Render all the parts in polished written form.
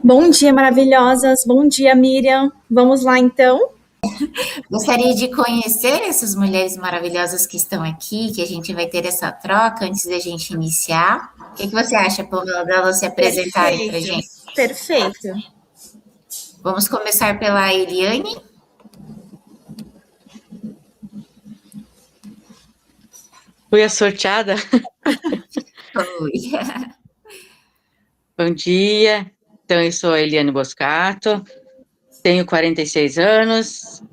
Bom dia, maravilhosas. Bom dia, Miriam. Vamos lá, então? Gostaria de conhecer essas mulheres maravilhosas que estão aqui, que a gente vai ter essa troca antes da gente iniciar. O que você acha, Pamela, delas se apresentarem para a Perfeito, gente? perfeito. Vamos começar pela Eliane. Fui a sorteada. Oi. Bom dia. Então, eu sou a Eliane Boscato, tenho 46 anos,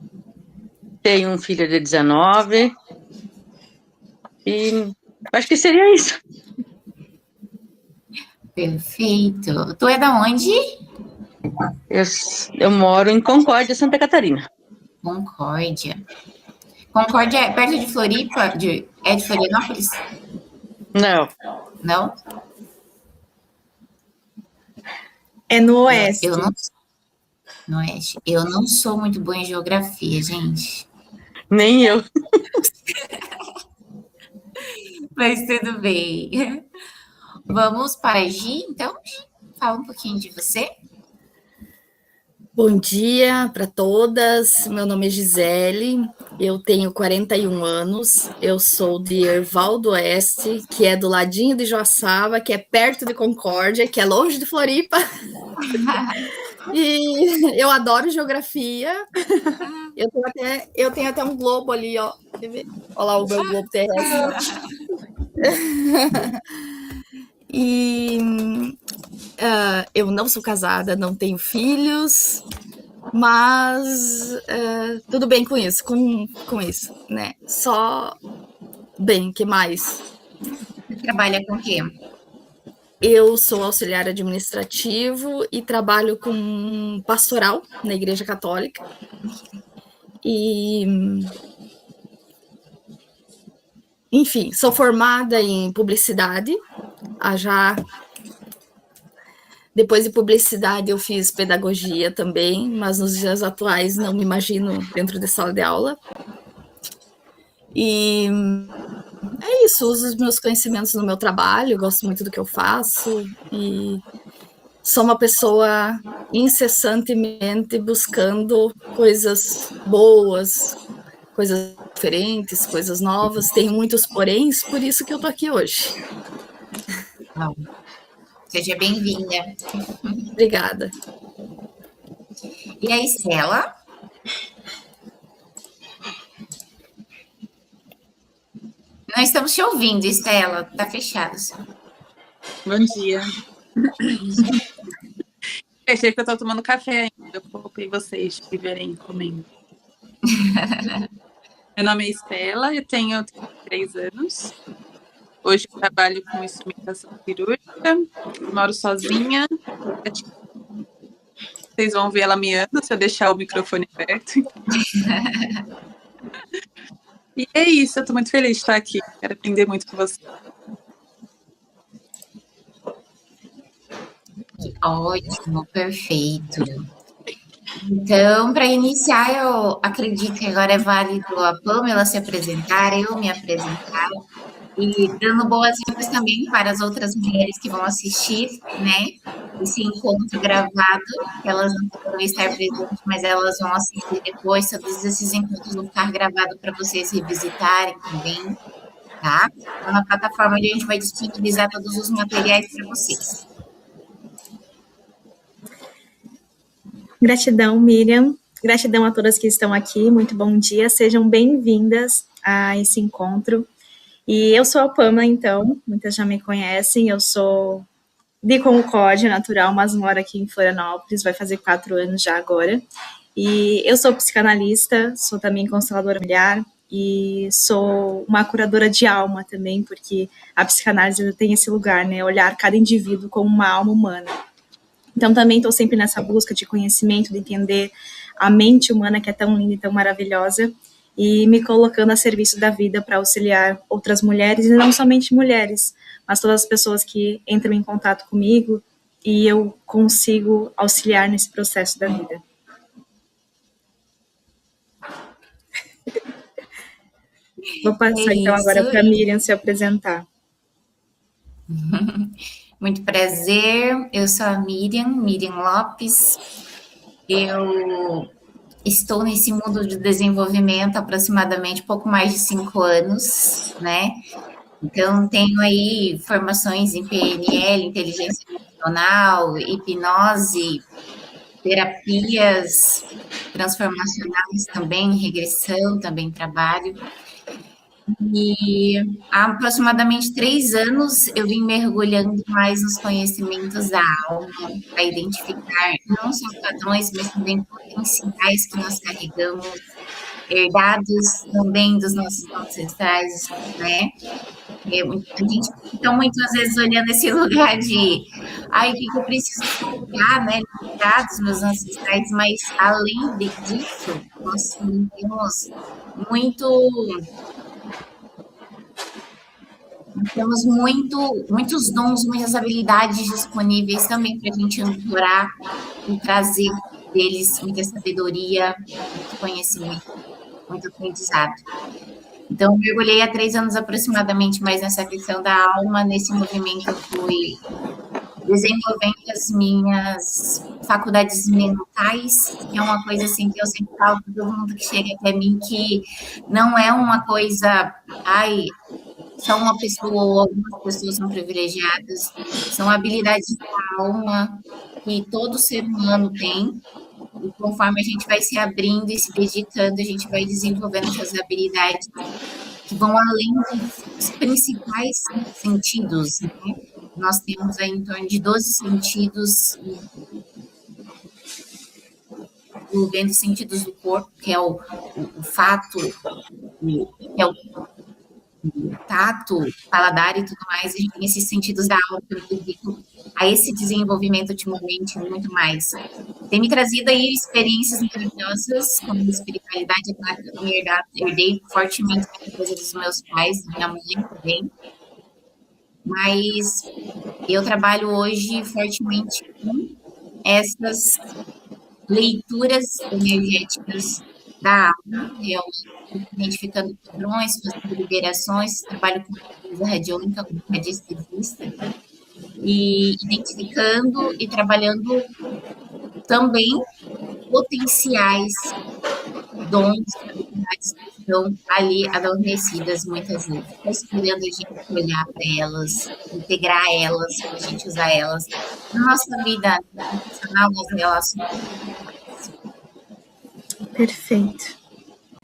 tenho um filho de 19 e acho que seria isso. Perfeito. Tu é da onde? Eu, eu moro em Concórdia, Santa Catarina. Concórdia. Concórdia é perto de Floripa? É de Florianópolis? Não, Não? É no Eu não, Oeste. no oeste. Eu não sou muito boa em geografia, gente. nem eu. Mas tudo bem. Vamos para a Gi, então? Gi, fala um pouquinho de você. Bom dia para todas. Meu nome é Gisele, eu tenho 41 anos, eu sou de Erval do Oeste, que é do ladinho de Joaçaba, que é perto de Concórdia, que é longe de Floripa. E eu adoro geografia. Eu tenho até um globo ali, ó. Olha lá o meu globo terrestre. E eu não sou casada, não tenho filhos, mas tudo bem com isso, com isso, né? Só bem, que mais? Você trabalha com o quê? Eu sou auxiliar administrativo e trabalho com pastoral na Igreja Católica. E, enfim, sou formada em publicidade. Já depois de publicidade eu fiz pedagogia também, mas nos dias atuais não me imagino dentro de sala de aula. E é isso, uso os meus conhecimentos no meu trabalho, gosto muito do que eu faço e sou uma pessoa incessantemente buscando coisas boas, coisas diferentes, coisas novas. Tenho muitos poréns, por isso que eu tô aqui hoje. Bom, seja bem-vinda. Obrigada. E a Estela? Não estamos te ouvindo, Estela. Tá fechado. Bom dia. Achei que eu tô tomando café ainda. Eu poupei vocês de verem comendo. Meu nome é Estela, eu tenho 33 anos. Hoje eu trabalho com instrumentação cirúrgica, moro sozinha. Vocês vão ver ela miando se eu deixar o microfone aberto. E é isso, eu tô muito feliz de estar aqui. Quero aprender muito com você. Ótimo, perfeito. Então, para iniciar, eu acredito que agora é válido a Pamela se apresentar, eu me apresentar, e dando boas-vindas também para as outras mulheres que vão assistir, né, esse encontro gravado, que elas não poderão estar presentes, mas elas vão assistir depois, todos esses encontros vão ficar gravados para vocês revisitarem também, tá? Então, na plataforma onde a gente vai disponibilizar todos os materiais para vocês. Gratidão, Miriam. Gratidão a todas que estão aqui. Muito bom dia. Sejam bem-vindas a esse encontro. E eu sou a Pamela, então. Muitas já me conhecem. Eu sou de Concórdia, natural, mas moro aqui em Florianópolis. Vai fazer 4 anos já agora. E eu sou psicanalista, sou também consteladora familiar e sou uma curadora de alma também, porque a psicanálise tem esse lugar, né? Olhar cada indivíduo como uma alma humana. Então, também estou sempre nessa busca de conhecimento, de entender a mente humana, que é tão linda e tão maravilhosa, e me colocando a serviço da vida para auxiliar outras mulheres, e não somente mulheres, mas todas as pessoas que entram em contato comigo, e eu consigo auxiliar nesse processo da vida. Vou passar, então, agora para a Miriam se apresentar. Muito prazer, eu sou a Miriam Lopes. Eu estou nesse mundo de desenvolvimento há aproximadamente pouco mais de 5 anos, né? Então, tenho aí formações em PNL, inteligência emocional, hipnose, terapias transformacionais também, regressão, também trabalho. E há aproximadamente 3 anos eu vim mergulhando mais nos conhecimentos da alma, para identificar não só padrões, mas também potenciais que nós carregamos, herdados também dos nossos ancestrais, né? A gente fica muitas vezes olhando esse lugar de ai, o que eu preciso colocar, né? Lembrar dos meus ancestrais, mas além disso, nós temos muito muitos dons, muitas habilidades disponíveis também para a gente ancorar e trazer deles muita sabedoria, muito conhecimento, muito aprendizado. Então, mergulhei há 3 anos aproximadamente mais nessa questão da alma, nesse movimento eu fui desenvolvendo as minhas faculdades mentais, que é uma coisa assim que eu sempre falo para todo mundo que chega até mim, que não é uma coisa, ai, só uma pessoa ou algumas pessoas são privilegiadas, são habilidades da alma que todo ser humano tem, e conforme a gente vai se abrindo e se dedicando, a gente vai desenvolvendo essas habilidades que vão além dos principais sentidos, né? Nós temos aí em torno de 12 sentidos, envolvendo sentidos do corpo, que é o fato, que é o tato, paladar e tudo mais, a gente tem esses sentidos da alma que eu dedico a esse desenvolvimento ultimamente muito mais. Tem me trazido aí experiências maravilhosas, como a espiritualidade, que eu herdei fortemente a coisa dos meus pais, da minha mãe também, mas eu trabalho hoje fortemente com essas leituras energéticas da alma, eu identificando padrões, fazendo liberações, trabalho com pesquisa radiônica, como radiestesista, e identificando e trabalhando também potenciais dons, habilidades que estão ali adormecidas muitas vezes. Está esperando a gente olhar para elas, integrar elas, para a gente usar elas na nossa vida profissional, nas relações. Perfeito.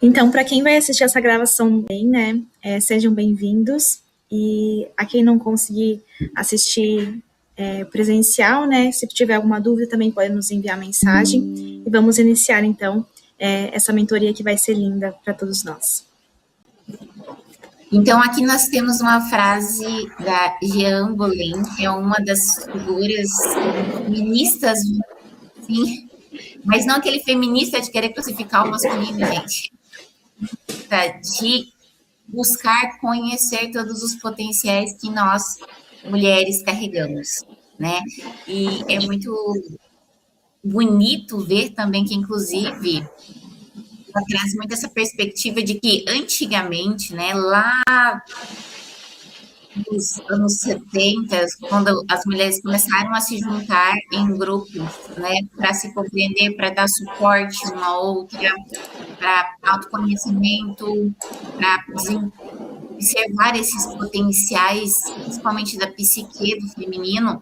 Então, para quem vai assistir essa gravação bem, né, sejam bem-vindos. E a quem não conseguir assistir presencial, né, se tiver alguma dúvida também pode nos enviar mensagem. E vamos iniciar, então, essa mentoria que vai ser linda para todos nós. Então, aqui nós temos uma frase da Jeanne Bolen, que é uma das figuras feministas, sim, mas não aquele feminista de querer crucificar o masculino, gente. De buscar conhecer todos os potenciais que nós, mulheres, carregamos, né? E é muito bonito ver também que, inclusive, ela traz muito essa perspectiva de que, antigamente, né, lá nos anos 70, quando as mulheres começaram a se juntar em grupos, né, para se compreender, para dar suporte uma à outra, para autoconhecimento, para observar esses potenciais, principalmente da psique do feminino,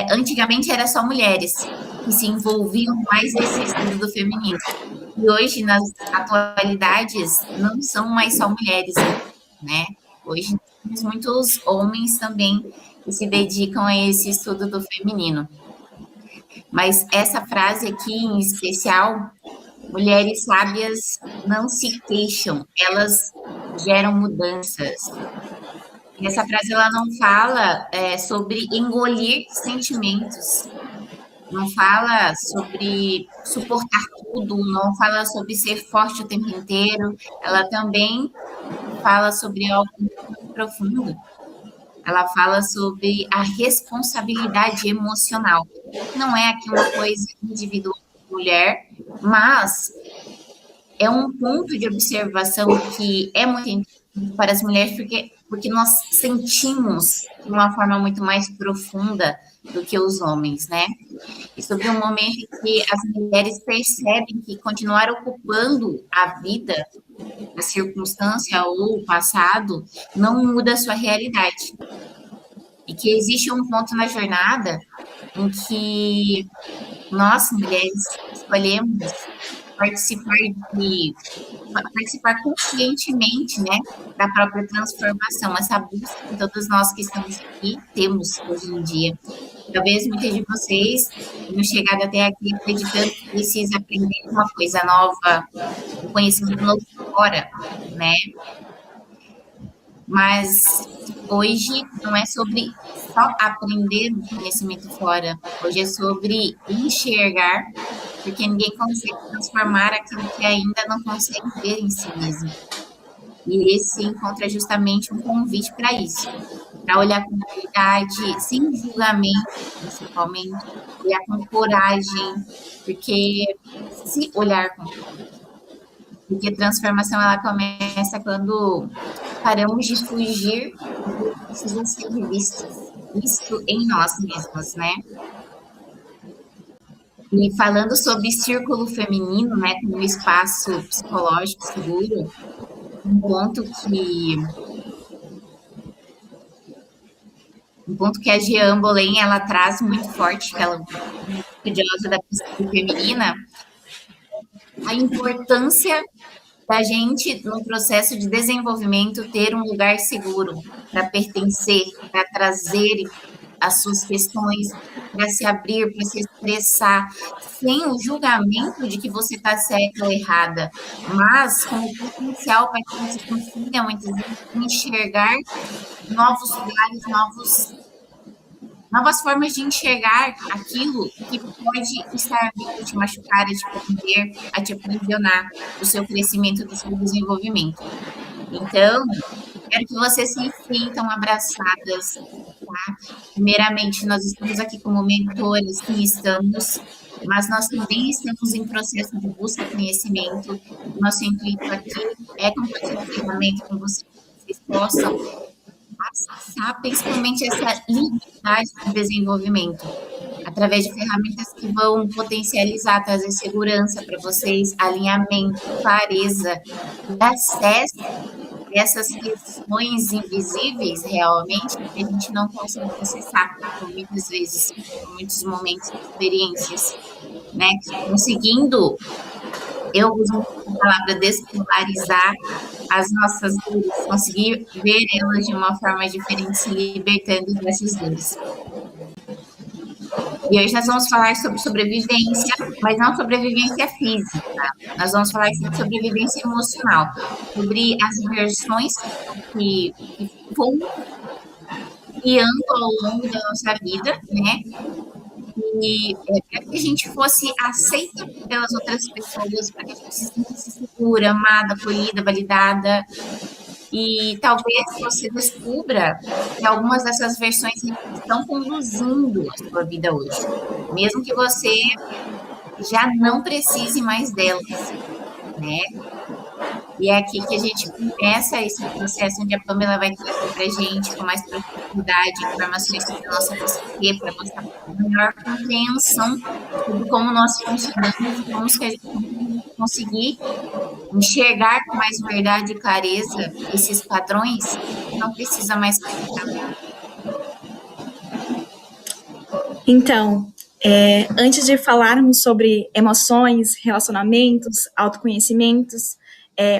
antigamente era só mulheres que se envolviam mais nesse estudo do feminino. E hoje, nas atualidades, não são mais só mulheres, né? Hoje temos muitos homens também que se dedicam a esse estudo do feminino. Mas essa frase aqui, em especial, mulheres sábias não se queixam, elas geram mudanças. E essa frase, ela não fala sobre engolir sentimentos, não fala sobre suportar tudo, não fala sobre ser forte o tempo inteiro, ela também fala sobre algo muito profundo. Ela fala sobre a responsabilidade emocional. Não é aqui uma coisa individual da mulher, mas é um ponto de observação que é muito para as mulheres, porque nós sentimos de uma forma muito mais profunda do que os homens, né? E sobre um momento em que as mulheres percebem que continuar ocupando a vida, a circunstância ou o passado não muda a sua realidade. E que existe um ponto na jornada em que nós, mulheres, escolhemos participar conscientemente, né, da própria transformação, essa busca que todos nós que estamos aqui temos hoje em dia. Talvez muitas de vocês tenham chegado até aqui acreditando que precisa aprender uma coisa nova, um conhecimento novo fora, né? Mas hoje não é sobre só aprender um conhecimento fora, hoje é sobre enxergar, porque ninguém consegue transformar aquilo que ainda não consegue ver em si mesmo. E esse encontro é justamente um convite para isso, para olhar com verdade, sem julgamento, principalmente, olhar com coragem, porque se olhar com porque a transformação ela começa quando paramos de fugir do que precisa ser visto, isso em nós mesmos, né? E falando sobre círculo feminino, né, como um espaço psicológico seguro, um ponto que a Jean Bolen ela traz muito forte, que ela é estudiosa da psicologia feminina, a importância da gente, no processo de desenvolvimento, ter um lugar seguro para pertencer, para trazer as suas questões, para se abrir, para se expressar, sem o julgamento de que você está certa ou errada, mas com o potencial para que você consiga, muitas vezes, enxergar novos lugares, novas formas de enxergar aquilo que pode estar vindo a te machucar, a te aprisionar do seu crescimento, do seu desenvolvimento. Então, quero que vocês se sintam abraçadas, tá? Primeiramente, nós estamos aqui como mentores, sim, estamos, mas nós também estamos em processo de busca de conhecimento. Nosso intuito aqui é compartilhar a ferramenta com vocês, que vocês possam acessar principalmente essa liberdade de desenvolvimento, através de ferramentas que vão potencializar, trazer segurança para vocês, alinhamento, clareza, e acesso a essas questões invisíveis realmente que a gente não consegue acessar, por muitas vezes, por muitos momentos, experiências, né? Conseguindo, eu uso a palavra despolarizar as nossas dores, conseguir ver elas de uma forma diferente, se libertando dessas dores. E hoje nós vamos falar sobre sobrevivência, mas não sobrevivência física. Nós vamos falar sobre sobrevivência emocional, sobre as versões que vão criando ao longo da nossa vida, né? E para que a gente fosse aceita pelas outras pessoas, para que a gente se sentisse segura, amada, acolhida, validada. E talvez você descubra que algumas dessas versões estão conduzindo a sua vida hoje, mesmo que você já não precise mais delas, né? E é aqui que a gente começa esse processo onde a Pamela vai trazer para a gente com mais profundidade informações sobre a nossa psique, para mostrar uma melhor compreensão de como nós funcionamos e como que a gente conseguir enxergar com mais verdade e clareza esses padrões, não precisa mais carregar. Então, antes de falarmos sobre emoções, relacionamentos, autoconhecimentos,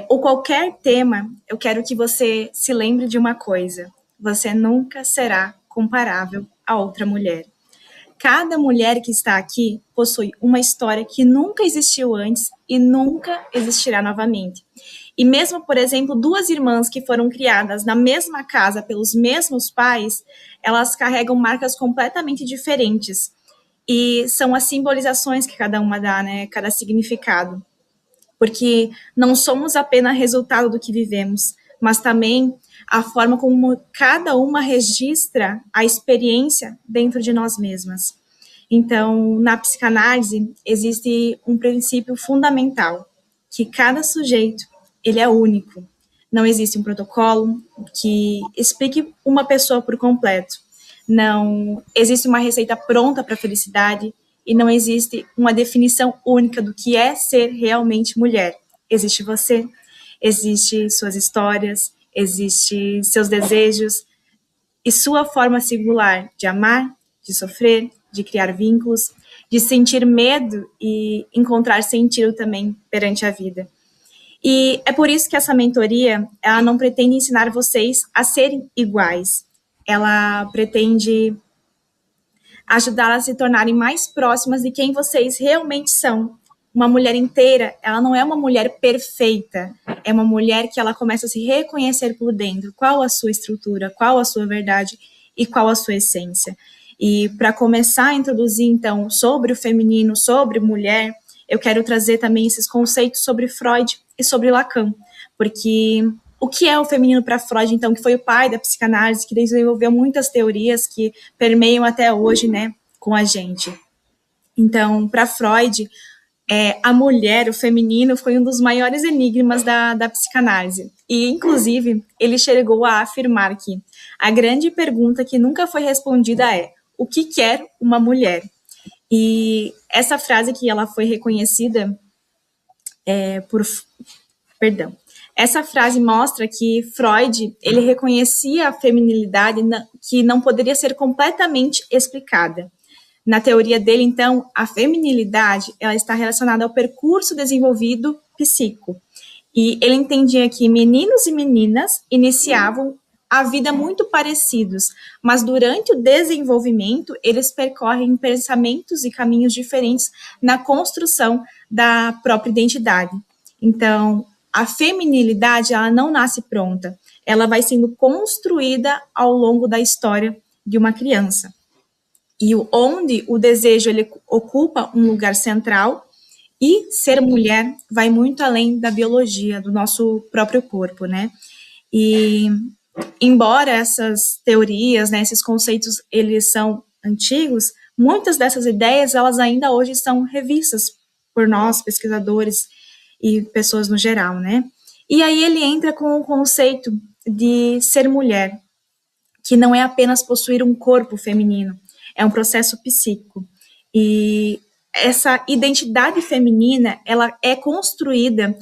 ou qualquer tema, eu quero que você se lembre de uma coisa: você nunca será comparável a outra mulher. Cada mulher que está aqui possui uma história que nunca existiu antes e nunca existirá novamente. E mesmo, por exemplo, duas irmãs que foram criadas na mesma casa pelos mesmos pais, elas carregam marcas completamente diferentes. E são as simbolizações que cada uma dá, né? Cada significado. Porque não somos apenas resultado do que vivemos, mas também a forma como cada uma registra a experiência dentro de nós mesmas. Então, na psicanálise, existe um princípio fundamental, que cada sujeito, ele é único. não existe um protocolo que explique uma pessoa por completo. Não existe uma receita pronta para a felicidade e não existe uma definição única do que é ser realmente mulher. Existe você, existe suas histórias, existe seus desejos e sua forma singular de amar, de sofrer, de criar vínculos, de sentir medo e encontrar sentido também perante a vida. E é por isso que essa mentoria, ela não pretende ensinar vocês a serem iguais. Ela pretende ajudá-las a se tornarem mais próximas de quem vocês realmente são. Uma mulher inteira, ela não é uma mulher perfeita, é uma mulher que ela começa a se reconhecer por dentro, qual a sua estrutura, qual a sua verdade e qual a sua essência. E para começar a introduzir, então, sobre o feminino, sobre mulher, eu quero trazer também esses conceitos sobre Freud e sobre Lacan, porque o que é o feminino para Freud, então, que foi o pai da psicanálise, que desenvolveu muitas teorias que permeiam até hoje, né, com a gente. Então, para Freud, a mulher, o feminino, foi um dos maiores enigmas da psicanálise. E, inclusive, ele chegou a afirmar que a grande pergunta que nunca foi respondida é: o que quer uma mulher? E essa frase que ela foi reconhecida essa frase mostra que Freud, ele reconhecia a feminilidade que não poderia ser completamente explicada. Na teoria dele, então, a feminilidade, ela está relacionada ao percurso desenvolvido psíquico. E ele entendia que meninos e meninas iniciavam a vida muito parecidos, mas durante o desenvolvimento, eles percorrem pensamentos e caminhos diferentes na construção da própria identidade. Então, a feminilidade, ela não nasce pronta, ela vai sendo construída ao longo da história de uma criança. E onde o desejo ele ocupa um lugar central, e ser mulher vai muito além da biologia, do nosso próprio corpo, né? E embora essas teorias, né, esses conceitos, eles são antigos, muitas dessas ideias, elas ainda hoje são revistas por nós, pesquisadores e pessoas no geral, né? E aí ele entra com o conceito de ser mulher, que não é apenas possuir um corpo feminino, é um processo psíquico. E essa identidade feminina, ela é construída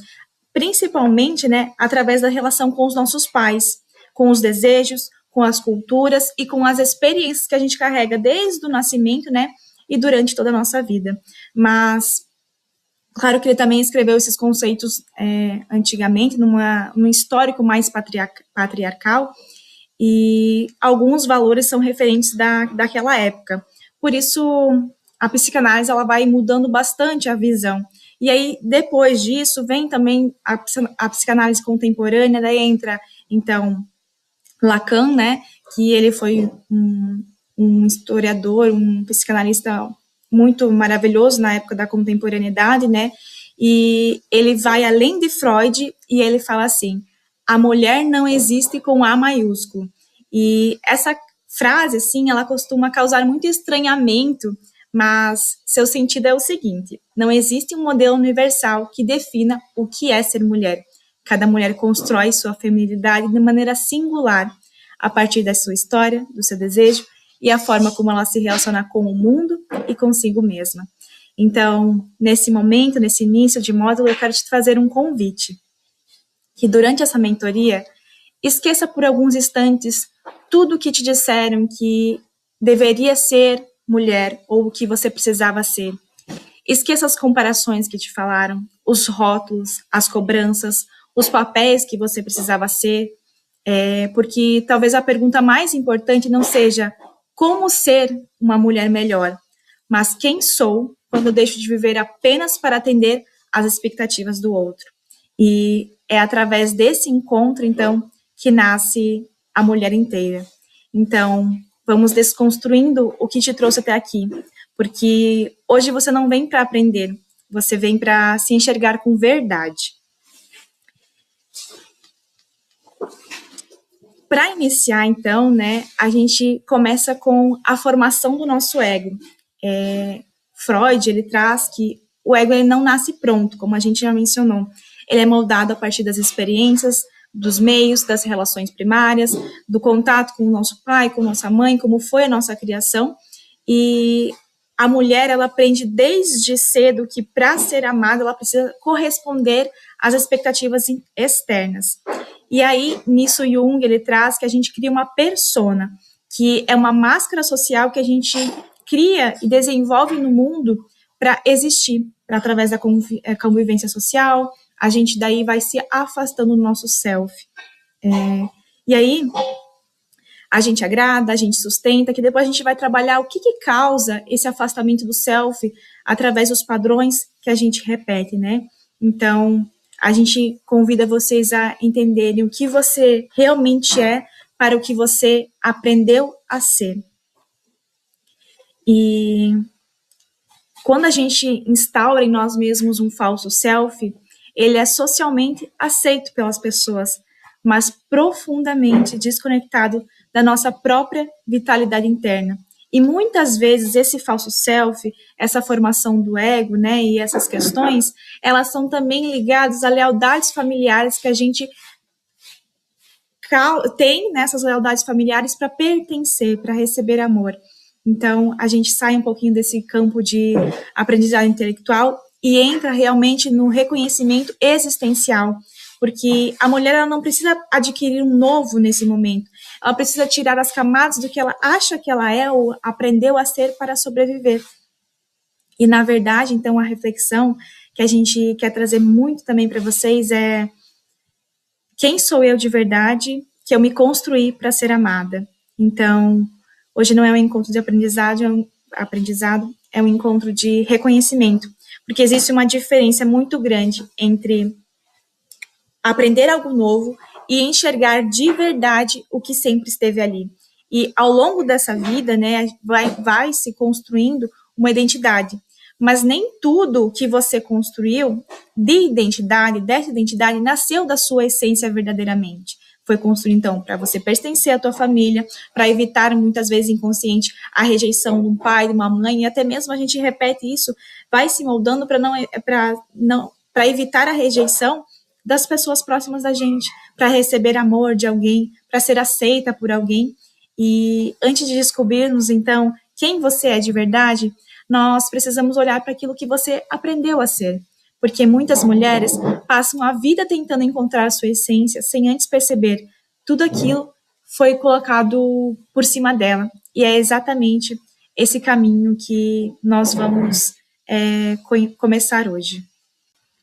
principalmente, né, através da relação com os nossos pais, com os desejos, com as culturas e com as experiências que a gente carrega desde o nascimento, né, e durante toda a nossa vida. Mas, claro que ele também escreveu esses conceitos antigamente, num histórico mais patriarcal, e alguns valores são referentes daquela época. Por isso, a psicanálise ela vai mudando bastante a visão. E aí, depois disso, vem também a psicanálise contemporânea, daí entra, então, Lacan, né, que ele foi um historiador, um psicanalista muito maravilhoso na época da contemporaneidade, né, e ele vai além de Freud e ele fala assim: a mulher não existe com A maiúsculo. E essa frase, assim, ela costuma causar muito estranhamento, mas seu sentido é o seguinte: não existe um modelo universal que defina o que é ser mulher. Cada mulher constrói sua feminilidade de maneira singular, a partir da sua história, do seu desejo e a forma como ela se relaciona com o mundo e consigo mesma. Então, nesse momento, nesse início de módulo, eu quero te fazer um convite, que durante essa mentoria, esqueça por alguns instantes tudo o que te disseram que deveria ser mulher ou o que você precisava ser. Esqueça as comparações que te falaram, os rótulos, as cobranças, os papéis que você precisava ser, porque talvez a pergunta mais importante não seja como ser uma mulher melhor, mas quem sou quando eu deixo de viver apenas para atender às expectativas do outro. E é através desse encontro, então, que nasce a mulher inteira. Então, vamos desconstruindo o que te trouxe até aqui, porque hoje você não vem para aprender, você vem para se enxergar com verdade. Para iniciar, então, né, a gente começa com a formação do nosso ego. Freud, ele traz que o ego ele não nasce pronto, como a gente já mencionou. Ele é moldado a partir das experiências, dos meios, das relações primárias, do contato com o nosso pai, com nossa mãe, como foi a nossa criação. E a mulher, ela aprende desde cedo que para ser amada, ela precisa corresponder às expectativas externas. E aí, nisso, Jung, ele traz que a gente cria uma persona, que é uma máscara social que a gente cria e desenvolve no mundo para existir, através da convivência social, a gente daí vai se afastando do nosso self. E aí, a gente agrada, a gente sustenta, que depois a gente vai trabalhar o que causa esse afastamento do self através dos padrões que a gente repete, né? Então, a gente convida vocês a entenderem o que você realmente é para o que você aprendeu a ser. E quando a gente instaura em nós mesmos um falso self, ele é socialmente aceito pelas pessoas, mas profundamente desconectado da nossa própria vitalidade interna. E muitas vezes esse falso self, essa formação do ego, né, e essas questões, elas são também ligadas a lealdades familiares que a gente tem nessas lealdades familiares para pertencer, para receber amor. Então, a gente sai um pouquinho desse campo de aprendizado intelectual e entra realmente no reconhecimento existencial, porque a mulher ela não precisa adquirir um novo nesse momento, ela precisa tirar as camadas do que ela acha que ela é ou aprendeu a ser para sobreviver. E, na verdade, então, a reflexão que a gente quer trazer muito também para vocês é: quem sou eu de verdade que eu me construí para ser amada? Então, hoje não é um encontro de aprendizado, é um encontro de reconhecimento, porque existe uma diferença muito grande entre aprender algo novo e enxergar de verdade o que sempre esteve ali. E ao longo dessa vida, né, vai se construindo uma identidade, mas nem tudo que você construiu dessa identidade, nasceu da sua essência verdadeiramente. Foi construído, então, para você pertencer à tua família, para evitar, muitas vezes, inconsciente, a rejeição de um pai, de uma mãe, e até mesmo a gente repete isso, vai se moldando para evitar a rejeição das pessoas próximas da gente, para receber amor de alguém, para ser aceita por alguém. E antes de descobrirmos, então, quem você é de verdade, nós precisamos olhar para aquilo que você aprendeu a ser. Porque muitas mulheres passam a vida tentando encontrar a sua essência sem antes perceber tudo aquilo foi colocado por cima dela. E é exatamente esse caminho que nós vamos começar hoje.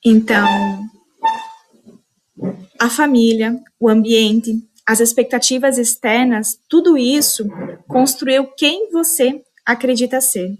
Então, a família, o ambiente, as expectativas externas, tudo isso construiu quem você acredita ser.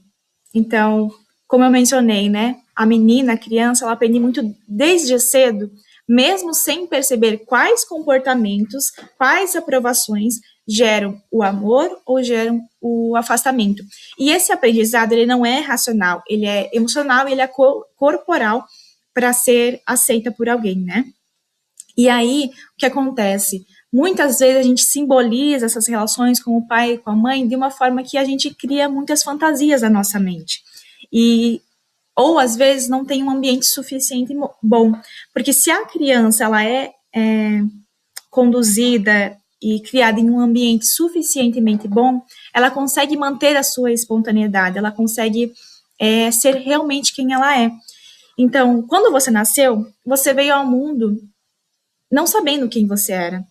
Então, como eu mencionei, né, a menina, a criança, ela aprende muito desde cedo, mesmo sem perceber quais comportamentos, quais aprovações geram o amor ou geram o afastamento. E esse aprendizado, ele não é racional, ele é emocional e ele é corporal para ser aceita por alguém, né? E aí, o que acontece? Muitas vezes a gente simboliza essas relações com o pai e com a mãe de uma forma que a gente cria muitas fantasias na nossa mente. Ou às vezes não tem um ambiente suficiente bom. Porque se a criança ela é conduzida e criada em um ambiente suficientemente bom, ela consegue manter a sua espontaneidade, ela consegue ser realmente quem ela é. Então, quando você nasceu, você veio ao mundo não sabendo quem você era.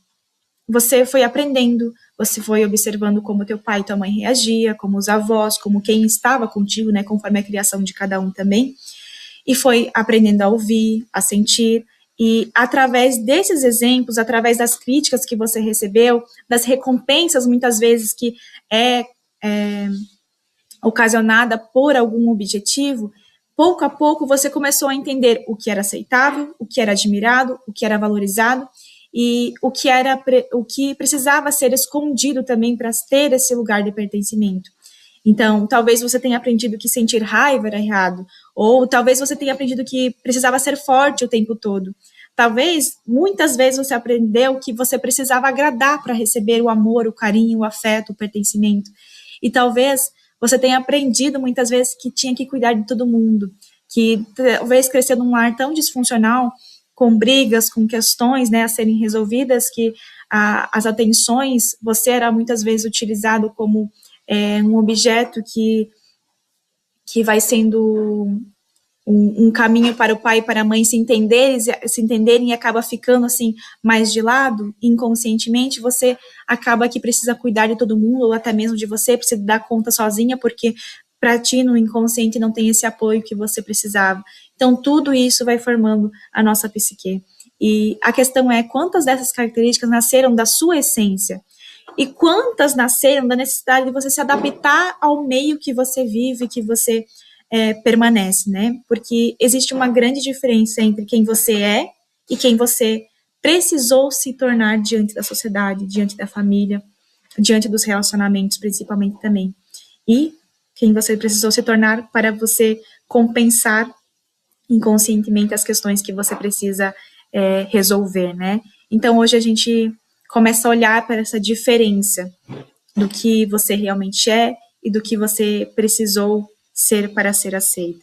Você foi aprendendo, você foi observando como teu pai e tua mãe reagia, como os avós, como quem estava contigo, né, conforme a criação de cada um também, e foi aprendendo a ouvir, a sentir, e através desses exemplos, através das críticas que você recebeu, das recompensas muitas vezes que é ocasionada por algum objetivo, pouco a pouco você começou a entender o que era aceitável, o que era admirado, o que era valorizado, e o que precisava ser escondido também para ter esse lugar de pertencimento. Então, talvez você tenha aprendido que sentir raiva era errado, ou talvez você tenha aprendido que precisava ser forte o tempo todo. Talvez, muitas vezes você aprendeu que você precisava agradar para receber o amor, o carinho, o afeto, o pertencimento. E talvez você tenha aprendido muitas vezes que tinha que cuidar de todo mundo, que talvez cresceu num lar tão disfuncional, com brigas, com questões, né, a serem resolvidas, que as atenções, você era muitas vezes utilizado como um objeto que vai sendo um caminho para o pai e para a mãe se entenderem e acaba ficando assim mais de lado, inconscientemente, você acaba que precisa cuidar de todo mundo, ou até mesmo de você, precisa dar conta sozinha, porque para ti no inconsciente não tem esse apoio que você precisava. Então tudo isso vai formando a nossa psique. E a questão é quantas dessas características nasceram da sua essência e quantas nasceram da necessidade de você se adaptar ao meio que você vive, que você permanece, né? Porque existe uma grande diferença entre quem você é e quem você precisou se tornar diante da sociedade, diante da família, diante dos relacionamentos, principalmente também. E quem você precisou se tornar para você compensar inconscientemente as questões que você precisa resolver, né? Então, hoje a gente começa a olhar para essa diferença do que você realmente é e do que você precisou ser para ser aceita.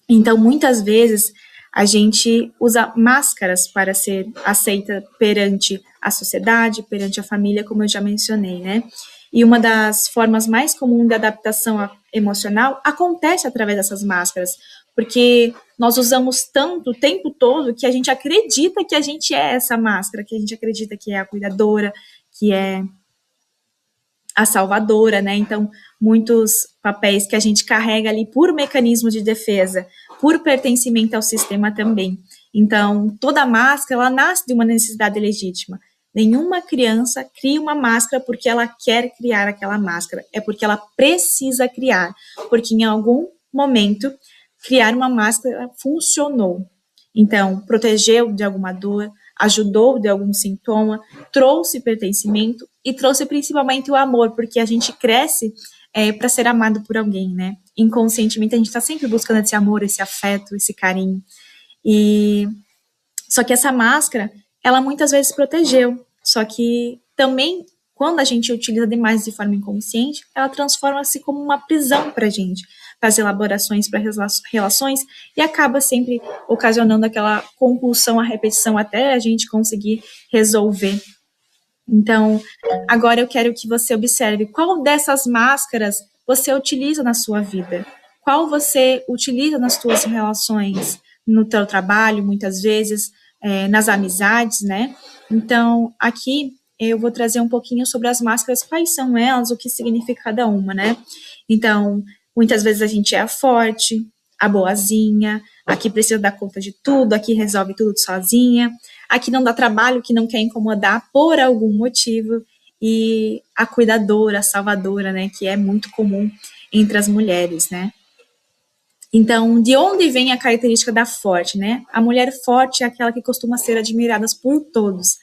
Então, muitas vezes, a gente usa máscaras para ser aceita perante a sociedade, perante a família, como eu já mencionei, né? E uma das formas mais comuns de adaptação emocional acontece através dessas máscaras, porque nós usamos tanto o tempo todo que a gente acredita que a gente é essa máscara, que a gente acredita que é a cuidadora, que é a salvadora, né? Então, muitos papéis que a gente carrega ali por mecanismo de defesa, por pertencimento ao sistema também. Então, toda máscara, ela nasce de uma necessidade legítima. Nenhuma criança cria uma máscara porque ela quer criar aquela máscara, é porque ela precisa criar, porque em algum momento criar uma máscara funcionou. Então, protegeu de alguma dor, ajudou de algum sintoma, trouxe pertencimento e trouxe principalmente o amor, porque a gente cresce para ser amado por alguém, né? Inconscientemente a gente está sempre buscando esse amor, esse afeto, esse carinho. E só que essa máscara, ela muitas vezes protegeu, só que também quando a gente utiliza demais de forma inconsciente, ela transforma-se como uma prisão para a gente, para as elaborações, para as relações, e acaba sempre ocasionando aquela compulsão à repetição até a gente conseguir resolver. Então, agora eu quero que você observe qual dessas máscaras você utiliza na sua vida, qual você utiliza nas suas relações, no teu trabalho, muitas vezes, nas amizades, né? Então, aqui eu vou trazer um pouquinho sobre as máscaras, quais são elas, o que significa cada uma, né? Então, muitas vezes a gente é a forte, a boazinha, a que precisa dar conta de tudo, a que resolve tudo sozinha, a que não dá trabalho, que não quer incomodar por algum motivo, e a cuidadora, a salvadora, né, que é muito comum entre as mulheres, né? Então, de onde vem a característica da forte, né? A mulher forte é aquela que costuma ser admirada por todos,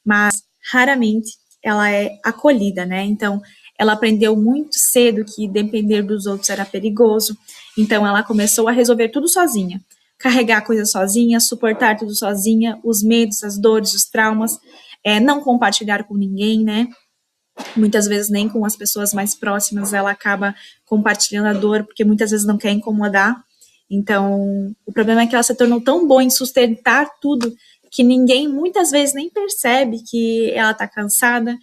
mas raramente ela é acolhida, né? Então, ela aprendeu muito cedo que depender dos outros era perigoso, então ela começou a resolver tudo sozinha, carregar coisas sozinha, suportar tudo sozinha, os medos, as dores, os traumas, não compartilhar com ninguém, né? Muitas vezes nem com as pessoas mais próximas ela acaba compartilhando a dor, porque muitas vezes não quer incomodar. Então, o problema é que ela se tornou tão boa em sustentar tudo, que ninguém muitas vezes nem percebe que ela está cansada,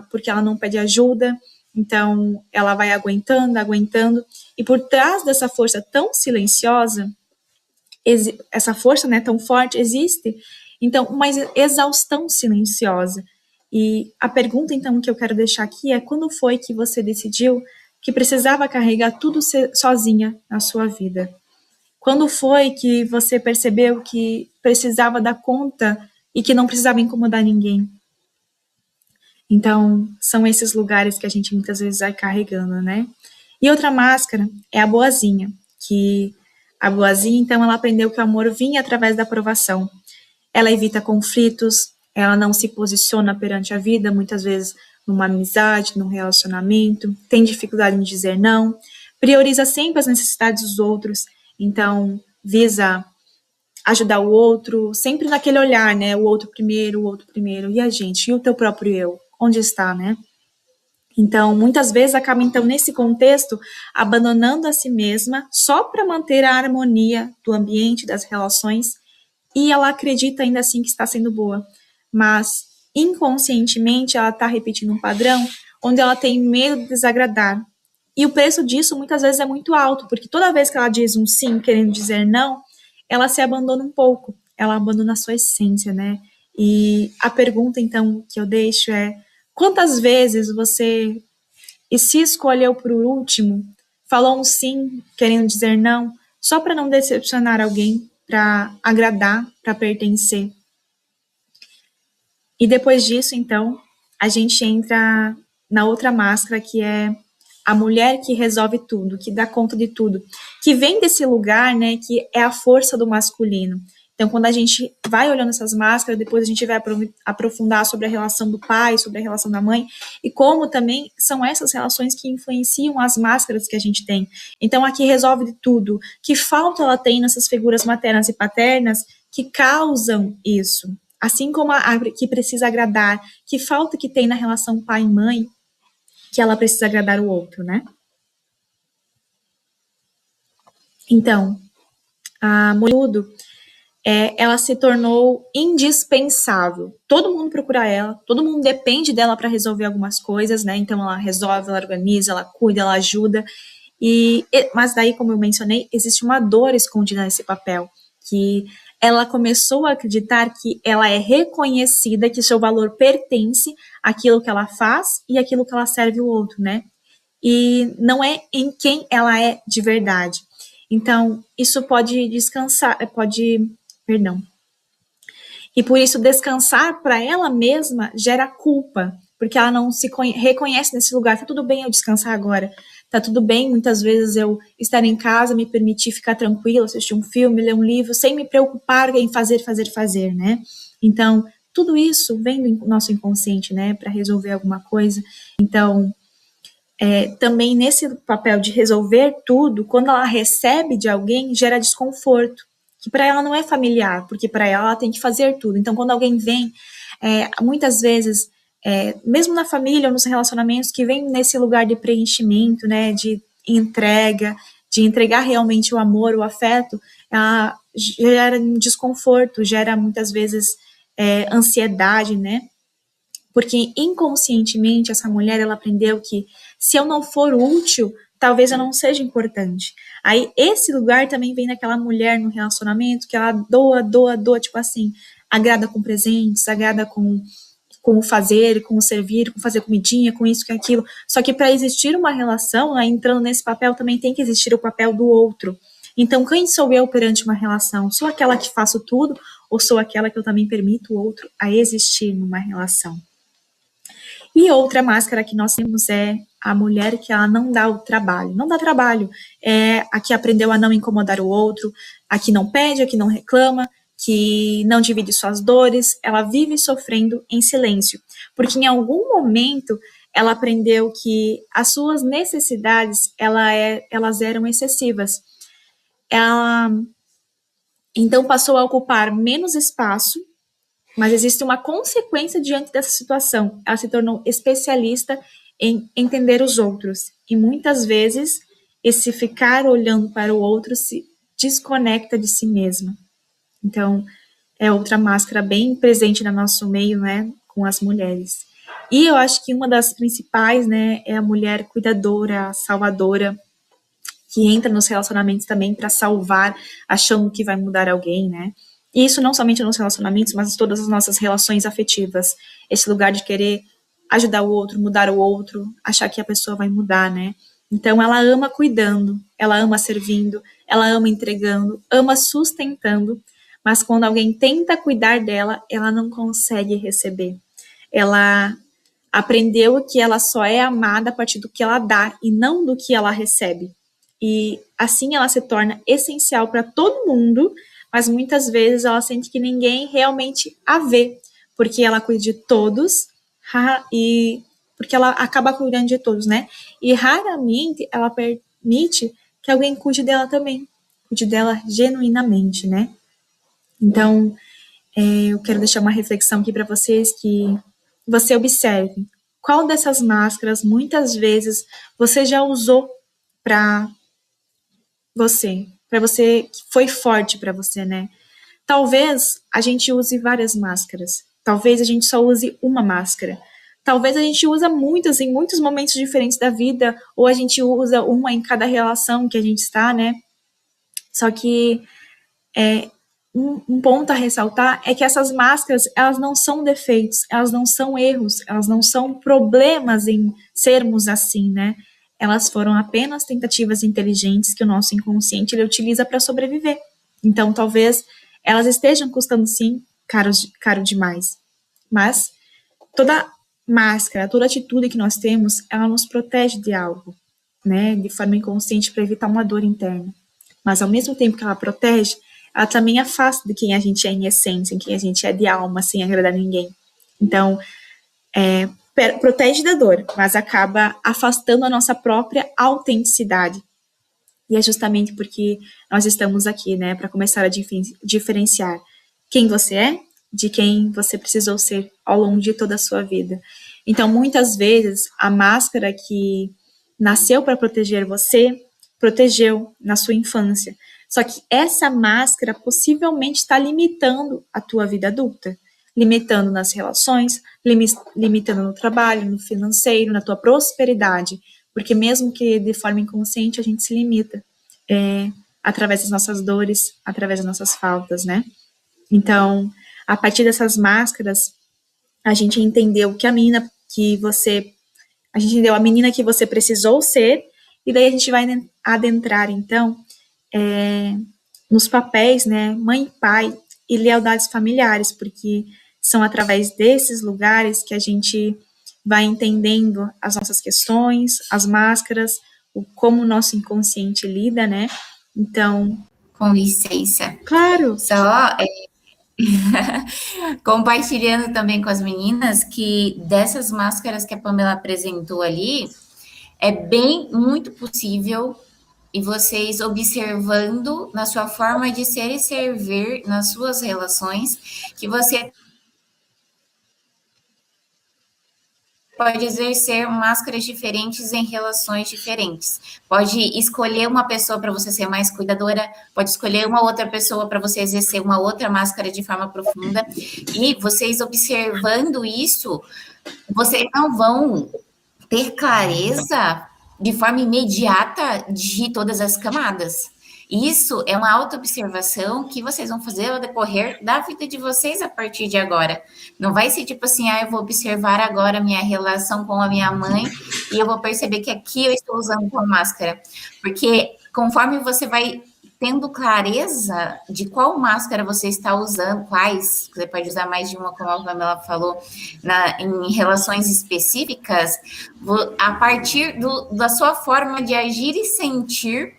porque ela não pede ajuda, então ela vai aguentando, e por trás dessa força tão silenciosa, essa força, né, tão forte, existe, então, uma exaustão silenciosa. E a pergunta, então, que eu quero deixar aqui é: quando foi que você decidiu que precisava carregar tudo sozinha na sua vida? Quando foi que você percebeu que precisava dar conta e que não precisava incomodar ninguém? Então, são esses lugares que a gente muitas vezes vai carregando, né? E outra máscara é a boazinha, que a boazinha, então, ela aprendeu que o amor vinha através da aprovação. Ela evita conflitos, ela não se posiciona perante a vida, muitas vezes numa amizade, num relacionamento, tem dificuldade em dizer não, prioriza sempre as necessidades dos outros, então visa ajudar o outro, sempre naquele olhar, né, o outro primeiro, e a gente, e o teu próprio eu, onde está, né? Então, muitas vezes acaba, então, nesse contexto, abandonando a si mesma só para manter a harmonia do ambiente, das relações, e ela acredita ainda assim que está sendo boa, mas inconscientemente ela está repetindo um padrão onde ela tem medo de desagradar. E o preço disso muitas vezes é muito alto, porque toda vez que ela diz um sim querendo dizer não, ela se abandona um pouco, ela abandona a sua essência, né? E a pergunta, então, que eu deixo é: quantas vezes você se escolheu por último, falou um sim querendo dizer não, só para não decepcionar alguém, para agradar, para pertencer? E depois disso, então, a gente entra na outra máscara, que é a mulher que resolve tudo, que dá conta de tudo, que vem desse lugar, né, que é a força do masculino. Então, quando a gente vai olhando essas máscaras, depois a gente vai aprofundar sobre a relação do pai, sobre a relação da mãe, e como também são essas relações que influenciam as máscaras que a gente tem. Então, a que resolve de tudo, que falta ela tem nessas figuras maternas e paternas que causam isso. Assim como a que precisa agradar, que falta que tem na relação pai e mãe, que ela precisa agradar o outro, né? Então, a mulher, ela se tornou indispensável. Todo mundo procura ela, todo mundo depende dela para resolver algumas coisas, né? Então, ela resolve, ela organiza, ela cuida, ela ajuda. Mas daí, como eu mencionei, existe uma dor escondida nesse papel, que ela começou a acreditar que ela é reconhecida, que seu valor pertence àquilo que ela faz e àquilo que ela serve o outro, né? E não é em quem ela é de verdade. Então, isso pode descansar, perdão. E por isso, descansar para ela mesma gera culpa, porque ela não se reconhece nesse lugar. Tá tudo bem eu descansar agora, tá tudo bem muitas vezes eu estar em casa, me permitir ficar tranquila, assistir um filme, ler um livro, sem me preocupar em fazer, né? Então, tudo isso vem do nosso inconsciente, né, para resolver alguma coisa. Então, também nesse papel de resolver tudo, quando ela recebe de alguém, gera desconforto, que para ela não é familiar, porque para ela tem que fazer tudo. Então, quando alguém vem, muitas vezes, mesmo na família ou nos relacionamentos, que vem nesse lugar de preenchimento, né, de entrega, de entregar realmente o amor, o afeto, ela gera um desconforto, gera muitas vezes ansiedade, né? Porque inconscientemente essa mulher ela aprendeu que se eu não for útil, talvez eu não seja importante. Aí esse lugar também vem daquela mulher no relacionamento que ela doa, tipo assim, agrada com presentes, agrada com o fazer, com o servir, com fazer comidinha, com isso, com aquilo. Só que para existir uma relação, né, entrando nesse papel, também tem que existir o papel do outro. Então, quem sou eu perante uma relação? Sou aquela que faço tudo ou sou aquela que eu também permito o outro a existir numa relação? E outra máscara que nós temos é a mulher que ela não dá o trabalho. Não dá trabalho. É a que aprendeu a não incomodar o outro, a que não pede, a que não reclama, que não divide suas dores. Ela vive sofrendo em silêncio. Porque em algum momento ela aprendeu que as suas necessidades elas eram excessivas. Ela então passou a ocupar menos espaço, mas existe uma consequência diante dessa situação. Ela se tornou especialista em entender os outros. E muitas vezes, esse ficar olhando para o outro se desconecta de si mesma. Então, é outra máscara bem presente no nosso meio, né, com as mulheres. E eu acho que uma das principais, né, é a mulher cuidadora, salvadora, que entra nos relacionamentos também para salvar, achando que vai mudar alguém, né? E isso não somente nos relacionamentos, mas em todas as nossas relações afetivas. Esse lugar de querer ajudar o outro, mudar o outro, achar que a pessoa vai mudar, né? Então, ela ama cuidando, ela ama servindo, ela ama entregando, ama sustentando, mas quando alguém tenta cuidar dela, ela não consegue receber. Ela aprendeu que ela só é amada a partir do que ela dá e não do que ela recebe. E assim ela se torna essencial para todo mundo, mas muitas vezes ela sente que ninguém realmente a vê, porque ela cuida de todos, e porque ela acaba cuidando de todos, né? E raramente ela permite que alguém cuide dela também, cuide dela genuinamente, né? Então, eu quero deixar uma reflexão aqui para vocês, que você observe qual dessas máscaras muitas vezes você já usou para você que foi forte para você, né? talvez a gente use várias máscaras, talvez a gente só use uma máscara, talvez a gente use muitas em muitos momentos diferentes da vida, ou a gente usa uma em cada relação que a gente está, né? Só que um ponto a ressaltar é que essas máscaras, elas não são defeitos, elas não são erros, elas não são problemas em sermos assim, né? Elas foram apenas tentativas inteligentes que o nosso inconsciente ele utiliza para sobreviver. Então, talvez elas estejam custando, sim, caro demais. Mas toda máscara, toda atitude que nós temos, ela nos protege de algo, né? De forma inconsciente para evitar uma dor interna. Mas, ao mesmo tempo que ela protege, ela também afasta de quem a gente é em essência, em quem a gente é de alma, sem agradar ninguém. Então, protege da dor, mas acaba afastando a nossa própria autenticidade. E é justamente porque nós estamos aqui, né, para começar a diferenciar quem você é de quem você precisou ser ao longo de toda a sua vida. Então, muitas vezes, a máscara que nasceu para proteger você, protegeu na sua infância. Só que essa máscara possivelmente está limitando a tua vida adulta, limitando nas relações, limitando no trabalho, no financeiro, na tua prosperidade, porque mesmo que de forma inconsciente a gente se limita através das nossas dores, através das nossas faltas, né? Então, a partir dessas máscaras, a gente entendeu que a menina que você precisou ser, e daí a gente vai adentrar, então, nos papéis, né, mãe e pai, e lealdades familiares, porque são através desses lugares que a gente vai entendendo as nossas questões, as máscaras, como o nosso inconsciente lida, né? Então... Com licença. Claro. Só compartilhando também com as meninas que dessas máscaras que a Pamela apresentou ali, é muito possível, e vocês observando na sua forma de ser e servir nas suas relações, que você pode exercer máscaras diferentes em relações diferentes. Pode escolher uma pessoa para você ser mais cuidadora, pode escolher uma outra pessoa para você exercer uma outra máscara de forma profunda, e vocês observando isso, vocês não vão ter clareza de forma imediata de todas as camadas. Isso é uma auto-observação que vocês vão fazer ao decorrer da vida de vocês a partir de agora. Não vai ser tipo assim, eu vou observar agora a minha relação com a minha mãe e eu vou perceber que aqui eu estou usando uma máscara. Porque conforme você vai tendo clareza de qual máscara você está usando, quais, você pode usar mais de uma, como a Pamela falou, em relações específicas, a partir da sua forma de agir e sentir,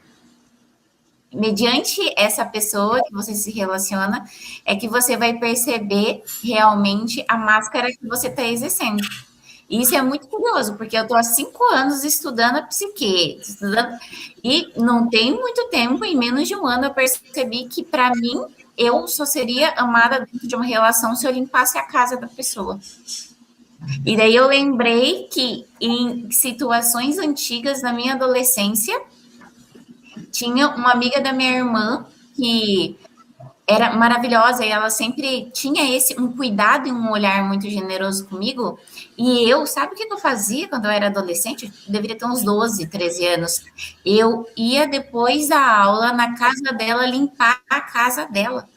mediante essa pessoa que você se relaciona, é que você vai perceber realmente a máscara que você está exercendo. E isso é muito curioso, porque eu estou há 5 anos estudando a psique, e não tem muito tempo, em menos de um ano, eu percebi que, para mim, eu só seria amada dentro de uma relação se eu limpasse a casa da pessoa. E daí eu lembrei que, em situações antigas da minha adolescência, tinha uma amiga da minha irmã que era maravilhosa, e ela sempre tinha um cuidado e um olhar muito generoso comigo, e eu, sabe o que eu fazia quando eu era adolescente? Eu deveria ter uns 12, 13 anos. Eu ia depois da aula na casa dela, limpar a casa dela,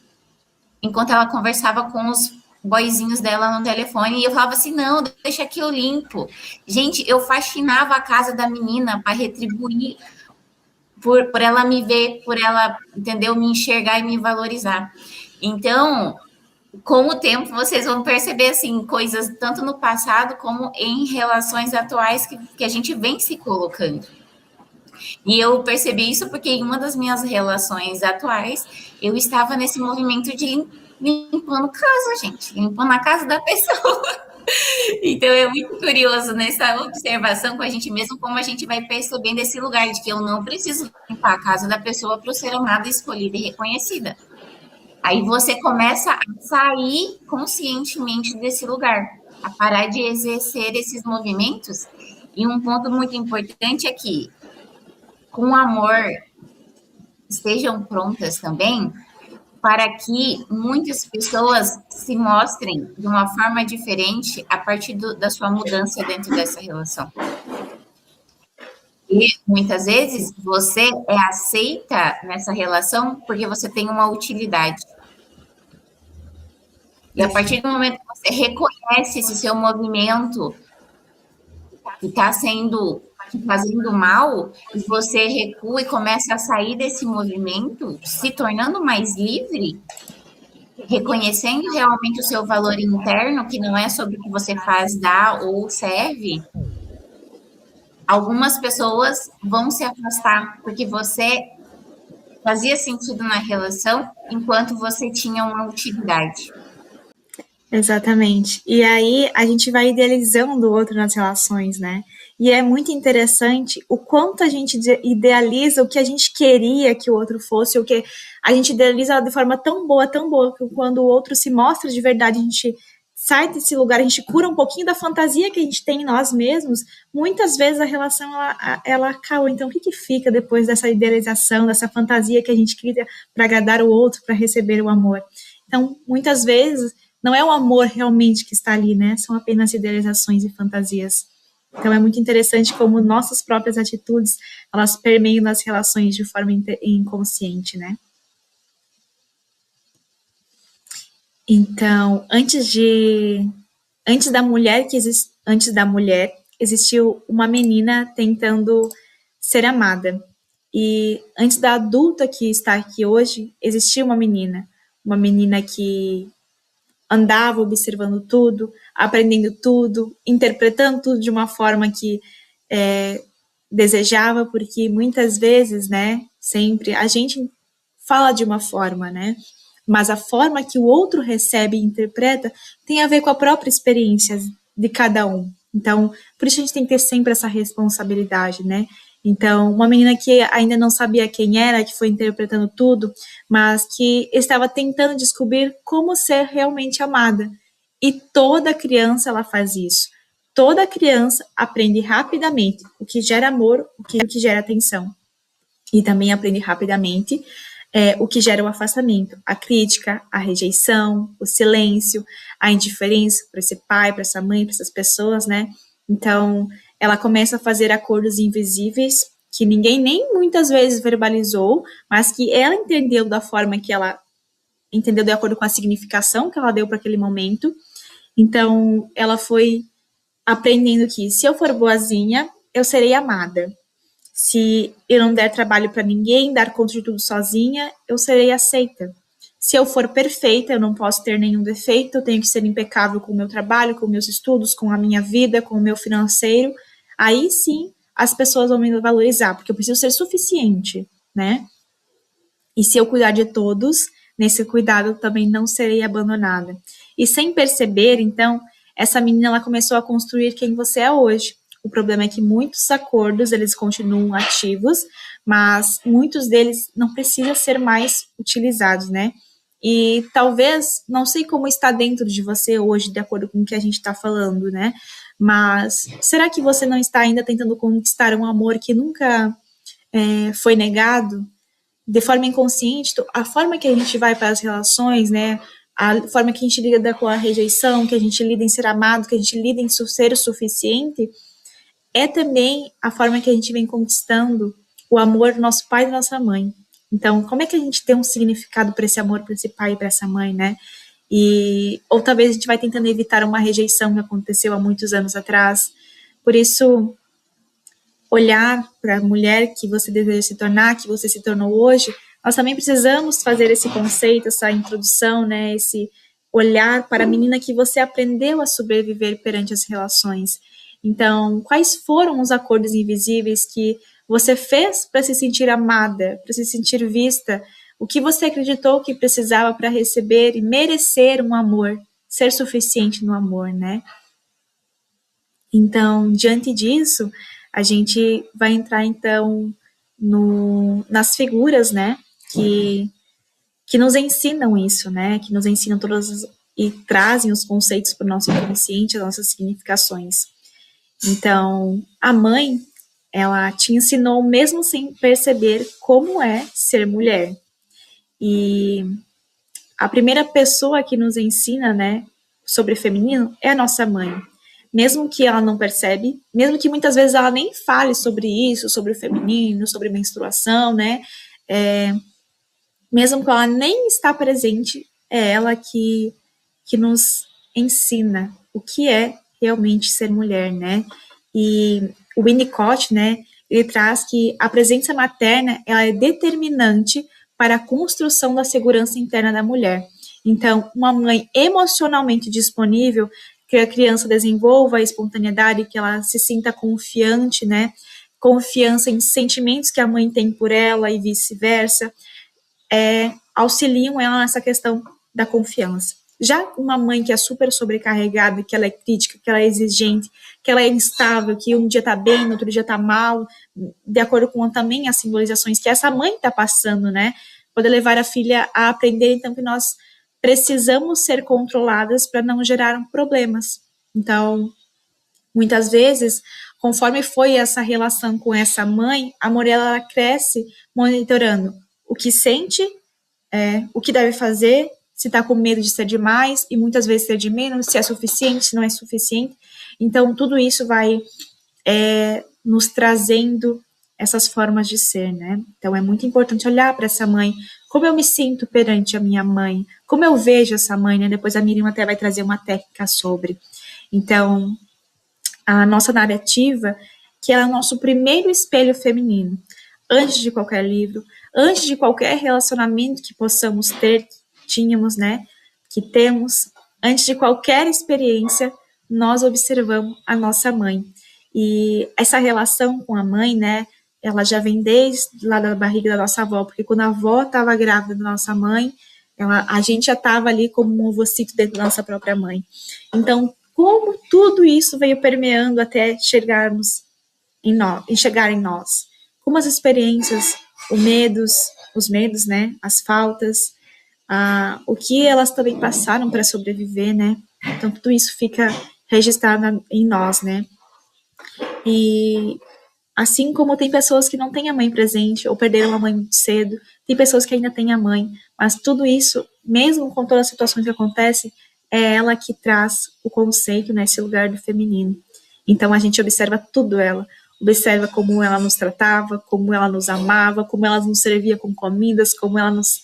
enquanto ela conversava com os boyzinhos dela no telefone, e eu falava assim, não, deixa que eu limpo. Gente, eu faxinava a casa da menina para retribuir por ela me ver, por ela, entendeu, me enxergar e me valorizar. Então, com o tempo, vocês vão perceber, assim, coisas tanto no passado como em relações atuais que a gente vem se colocando. E eu percebi isso porque em uma das minhas relações atuais, eu estava nesse movimento de limpando casa, gente, limpando a casa da pessoa. Então, é muito curioso nessa observação com a gente mesmo, como a gente vai percebendo esse lugar de que eu não preciso limpar a casa da pessoa para ser amada, escolhida e reconhecida. Aí você começa a sair conscientemente desse lugar, a parar de exercer esses movimentos. E um ponto muito importante é que, com amor, estejam prontas também para que muitas pessoas se mostrem de uma forma diferente a partir da sua mudança dentro dessa relação. E muitas vezes você é aceita nessa relação porque você tem uma utilidade. E a partir do momento que você reconhece esse seu movimento que está fazendo mal, e você recua e começa a sair desse movimento, se tornando mais livre, reconhecendo realmente o seu valor interno, que não é sobre o que você faz, dá ou serve, algumas pessoas vão se afastar, porque você fazia sentido na relação enquanto você tinha uma utilidade. Exatamente. E aí a gente vai idealizando o outro nas relações, né? E é muito interessante o quanto a gente idealiza o que a gente queria que o outro fosse, o que a gente idealiza de forma tão boa, que quando o outro se mostra de verdade, a gente sai desse lugar, a gente cura um pouquinho da fantasia que a gente tem em nós mesmos, muitas vezes a relação, ela acaba. Então, o que fica depois dessa idealização, dessa fantasia que a gente cria para agradar o outro, para receber o amor? Então, muitas vezes, não é o amor realmente que está ali, né? São apenas idealizações e fantasias. Então, é muito interessante como nossas próprias atitudes, elas permeiam nas relações de forma inconsciente, né? Então, antes da mulher, existiu uma menina tentando ser amada. E antes da adulta que está aqui hoje, existia uma menina que andava observando tudo, aprendendo tudo, interpretando tudo de uma forma que desejava, porque muitas vezes, né, sempre, a gente fala de uma forma, né, mas a forma que o outro recebe e interpreta tem a ver com a própria experiência de cada um. Então, por isso a gente tem que ter sempre essa responsabilidade, né? Então, uma menina que ainda não sabia quem era, que foi interpretando tudo, mas que estava tentando descobrir como ser realmente amada. E toda criança, ela faz isso. Toda criança aprende rapidamente o que gera amor, o que gera atenção. E também aprende rapidamente o que gera o afastamento, a crítica, a rejeição, o silêncio, a indiferença para esse pai, para essa mãe, para essas pessoas, né? Então, ela começa a fazer acordos invisíveis que ninguém nem muitas vezes verbalizou, mas que ela entendeu da forma que ela entendeu de acordo com a significação que ela deu para aquele momento. Então, ela foi aprendendo que se eu for boazinha, eu serei amada. Se eu não der trabalho para ninguém, dar conta de tudo sozinha, eu serei aceita. Se eu for perfeita, eu não posso ter nenhum defeito, eu tenho que ser impecável com o meu trabalho, com meus estudos, com a minha vida, com o meu financeiro. Aí sim, as pessoas vão me valorizar, porque eu preciso ser suficiente, né? E se eu cuidar de todos, nesse cuidado eu também não serei abandonada. E sem perceber, então, essa menina ela começou a construir quem você é hoje. O problema é que muitos acordos, eles continuam ativos, mas muitos deles não precisam ser mais utilizados, né? E talvez, não sei como está dentro de você hoje, de acordo com o que a gente está falando, né? Mas será que você não está ainda tentando conquistar um amor que nunca foi negado? De forma inconsciente, a forma que a gente vai para as relações, né? A forma que a gente lida com a rejeição, que a gente lida em ser amado, que a gente lida em ser o suficiente, é também a forma que a gente vem conquistando o amor do nosso pai e da nossa mãe. Então, como é que a gente tem um significado para esse amor, para esse pai e para essa mãe, né? Ou talvez a gente vai tentando evitar uma rejeição que aconteceu há muitos anos atrás. Por isso, olhar para a mulher que você deseja se tornar, que você se tornou hoje, nós também precisamos fazer esse conceito, essa introdução, né? Esse olhar para a menina que você aprendeu a sobreviver perante as relações. Então, quais foram os acordos invisíveis que você fez para se sentir amada, para se sentir vista? O que você acreditou que precisava para receber e merecer um amor, ser suficiente no amor, né? Então, diante disso, a gente vai entrar, então, nas figuras, né? Que nos ensinam isso, né? Que nos ensinam e trazem os conceitos para o nosso inconsciente, as nossas significações. Então, a mãe, ela te ensinou mesmo sem perceber como é ser mulher. E a primeira pessoa que nos ensina, né, sobre feminino é a nossa mãe. Mesmo que ela não percebe, mesmo que muitas vezes ela nem fale sobre isso, sobre o feminino, sobre menstruação, né, mesmo que ela nem está presente, é ela que nos ensina o que é realmente ser mulher, né? E o Winnicott, né, ele traz que a presença materna ela é determinante para a construção da segurança interna da mulher. Então, uma mãe emocionalmente disponível, que a criança desenvolva a espontaneidade, que ela se sinta confiante, né? Confiança em sentimentos que a mãe tem por ela e vice-versa, auxiliam ela nessa questão da confiança. Já uma mãe que é super sobrecarregada, que ela é crítica, que ela é exigente, que ela é instável, que um dia tá bem, no outro dia tá mal, de acordo com também as simbolizações que essa mãe tá passando, né? Pode levar a filha a aprender, então, que nós precisamos ser controladas para não gerar problemas. Então, muitas vezes, conforme foi essa relação com essa mãe, a Morella ela cresce monitorando o que sente, o que deve fazer, se está com medo de ser demais, e muitas vezes ser de menos, se é suficiente, se não é suficiente. Então, tudo isso vai nos trazendo essas formas de ser, né? Então, é muito importante olhar para essa mãe, como eu me sinto perante a minha mãe, como eu vejo essa mãe, né? Depois a Miriam até vai trazer uma técnica sobre. Então, a nossa narrativa, que ela é o nosso primeiro espelho feminino, antes de qualquer livro, antes de qualquer relacionamento que possamos ter, tínhamos, né, que temos, antes de qualquer experiência, nós observamos a nossa mãe. E essa relação com a mãe, né, ela já vem desde lá da barriga da nossa avó, porque quando a avó estava grávida da nossa mãe, a gente já estava ali como um ovocito dentro da nossa própria mãe. Então, como tudo isso veio permeando até chegar em nós. Como as experiências, os medos, né, as faltas, o que elas também passaram para sobreviver, né? Então, tudo isso fica registrado em nós, né? E assim como tem pessoas que não têm a mãe presente ou perderam a mãe muito cedo, tem pessoas que ainda têm a mãe, mas tudo isso, mesmo com todas as situações que acontecem, é ela que traz o conceito, né, esse lugar do feminino. Então, a gente observa tudo ela. Observa como ela nos tratava, como ela nos amava, como ela nos servia com comidas, como ela nos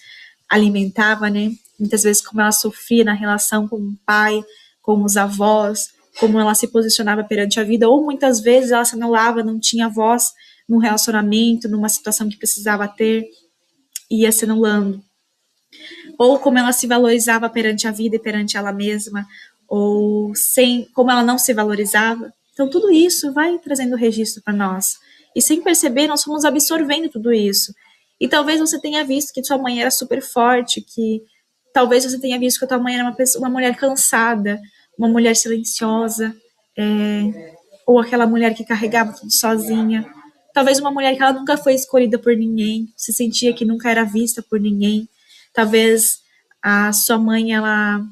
alimentava, né? Muitas vezes como ela sofria na relação com o pai, com os avós, como ela se posicionava perante a vida, ou muitas vezes ela se anulava, não tinha voz num relacionamento, numa situação que precisava ter, ia se anulando. Ou como ela se valorizava perante a vida e perante ela mesma, ou como ela não se valorizava. Então, tudo isso vai trazendo registro para nós. E sem perceber, nós fomos absorvendo tudo isso. E talvez você tenha visto que sua mãe era super forte, que talvez você tenha visto que a tua mãe era uma mulher cansada, uma mulher silenciosa, ou aquela mulher que carregava tudo sozinha. Talvez uma mulher que ela nunca foi escolhida por ninguém, se sentia que nunca era vista por ninguém. Talvez a sua mãe, ela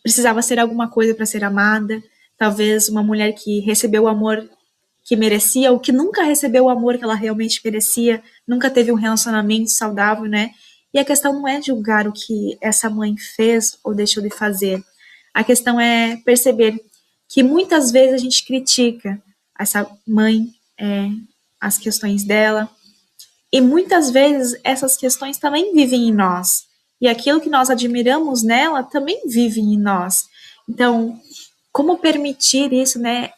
precisava ser alguma coisa para ser amada. Talvez uma mulher que recebeu o amor que merecia, ou que nunca recebeu o amor que ela realmente merecia, nunca teve um relacionamento saudável, né? E a questão não é julgar o que essa mãe fez ou deixou de fazer. A questão é perceber que muitas vezes a gente critica essa mãe, as questões dela, e muitas vezes essas questões também vivem em nós. E aquilo que nós admiramos nela também vive em nós. Então, como permitir isso, né?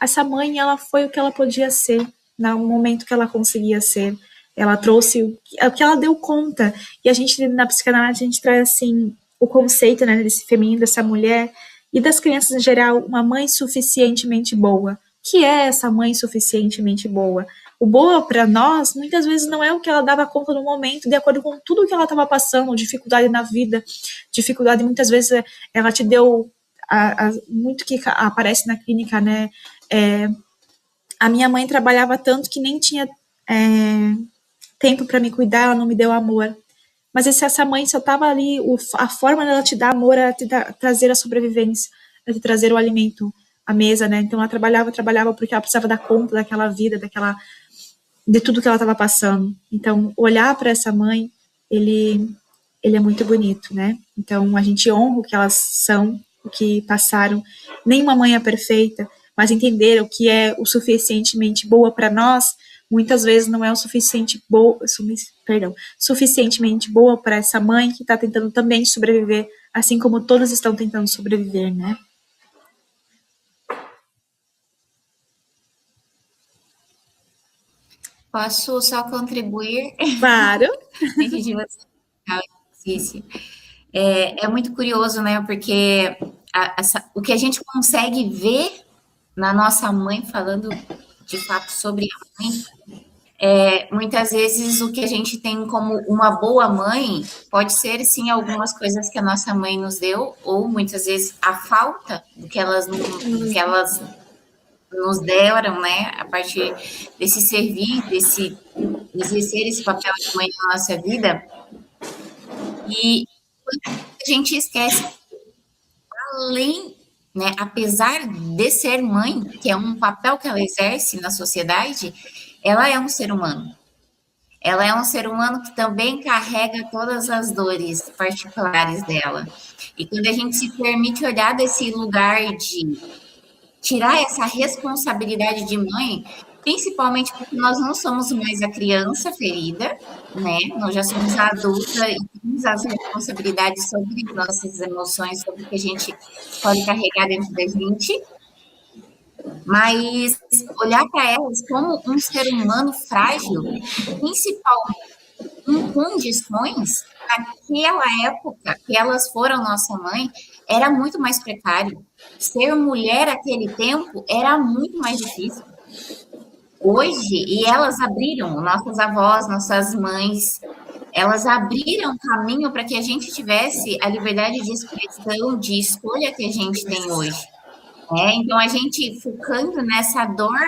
Essa mãe, ela foi o que ela podia ser, no momento que ela conseguia ser. Ela trouxe o que ela deu conta. E a gente, na psicanálise, a gente traz, assim, o conceito, né, desse feminino, dessa mulher, e das crianças em geral, uma mãe suficientemente boa. O que é essa mãe suficientemente boa? O boa para nós, muitas vezes, não é o que ela dava conta no momento, de acordo com tudo que ela estava passando, dificuldade na vida, dificuldade, muitas vezes, ela te deu muito que aparece na clínica, né? A minha mãe trabalhava tanto que nem tinha tempo para me cuidar, ela não me deu amor. Mas se essa mãe só estava ali, a forma dela te dar amor era te trazer a sobrevivência, era te trazer o alimento à mesa, né? Então ela trabalhava porque ela precisava dar conta daquela vida, de tudo que ela estava passando. Então, olhar para essa mãe, ele ele é muito bonito, né? Então, a gente honra o que elas são, o que passaram. Nenhuma mãe é perfeita, mas entender o que é o suficientemente boa para nós, muitas vezes não é o suficientemente boa para essa mãe que está tentando também sobreviver, assim como todos estão tentando sobreviver, né? Posso só contribuir? Claro. Antes de você explicar o exercício. É muito curioso, né? Porque o que a gente consegue ver na nossa mãe, falando de fato sobre a mãe, muitas vezes o que a gente tem como uma boa mãe pode ser, sim, algumas coisas que a nossa mãe nos deu, ou muitas vezes a falta do que elas nos deram, né? A partir desse servir, desse exercer esse papel de mãe na nossa vida. E a gente esquece, além, né, apesar de ser mãe, que é um papel que ela exerce na sociedade, ela é um ser humano. Ela é um ser humano que também carrega todas as dores particulares dela. E quando a gente se permite olhar desse lugar de tirar essa responsabilidade de mãe, principalmente porque nós não somos mais a criança ferida, né? Nós já somos a adulta e temos as responsabilidades sobre nossas emoções, sobre o que a gente pode carregar dentro da gente, mas olhar para elas como um ser humano frágil, principalmente em condições, naquela época que elas foram nossa mãe, era muito mais precário. Ser mulher naquele tempo era muito mais difícil. Hoje, e elas abriram, nossas avós, nossas mães, elas abriram caminho para que a gente tivesse a liberdade de expressão, de escolha que a gente tem hoje. Então, a gente focando nessa dor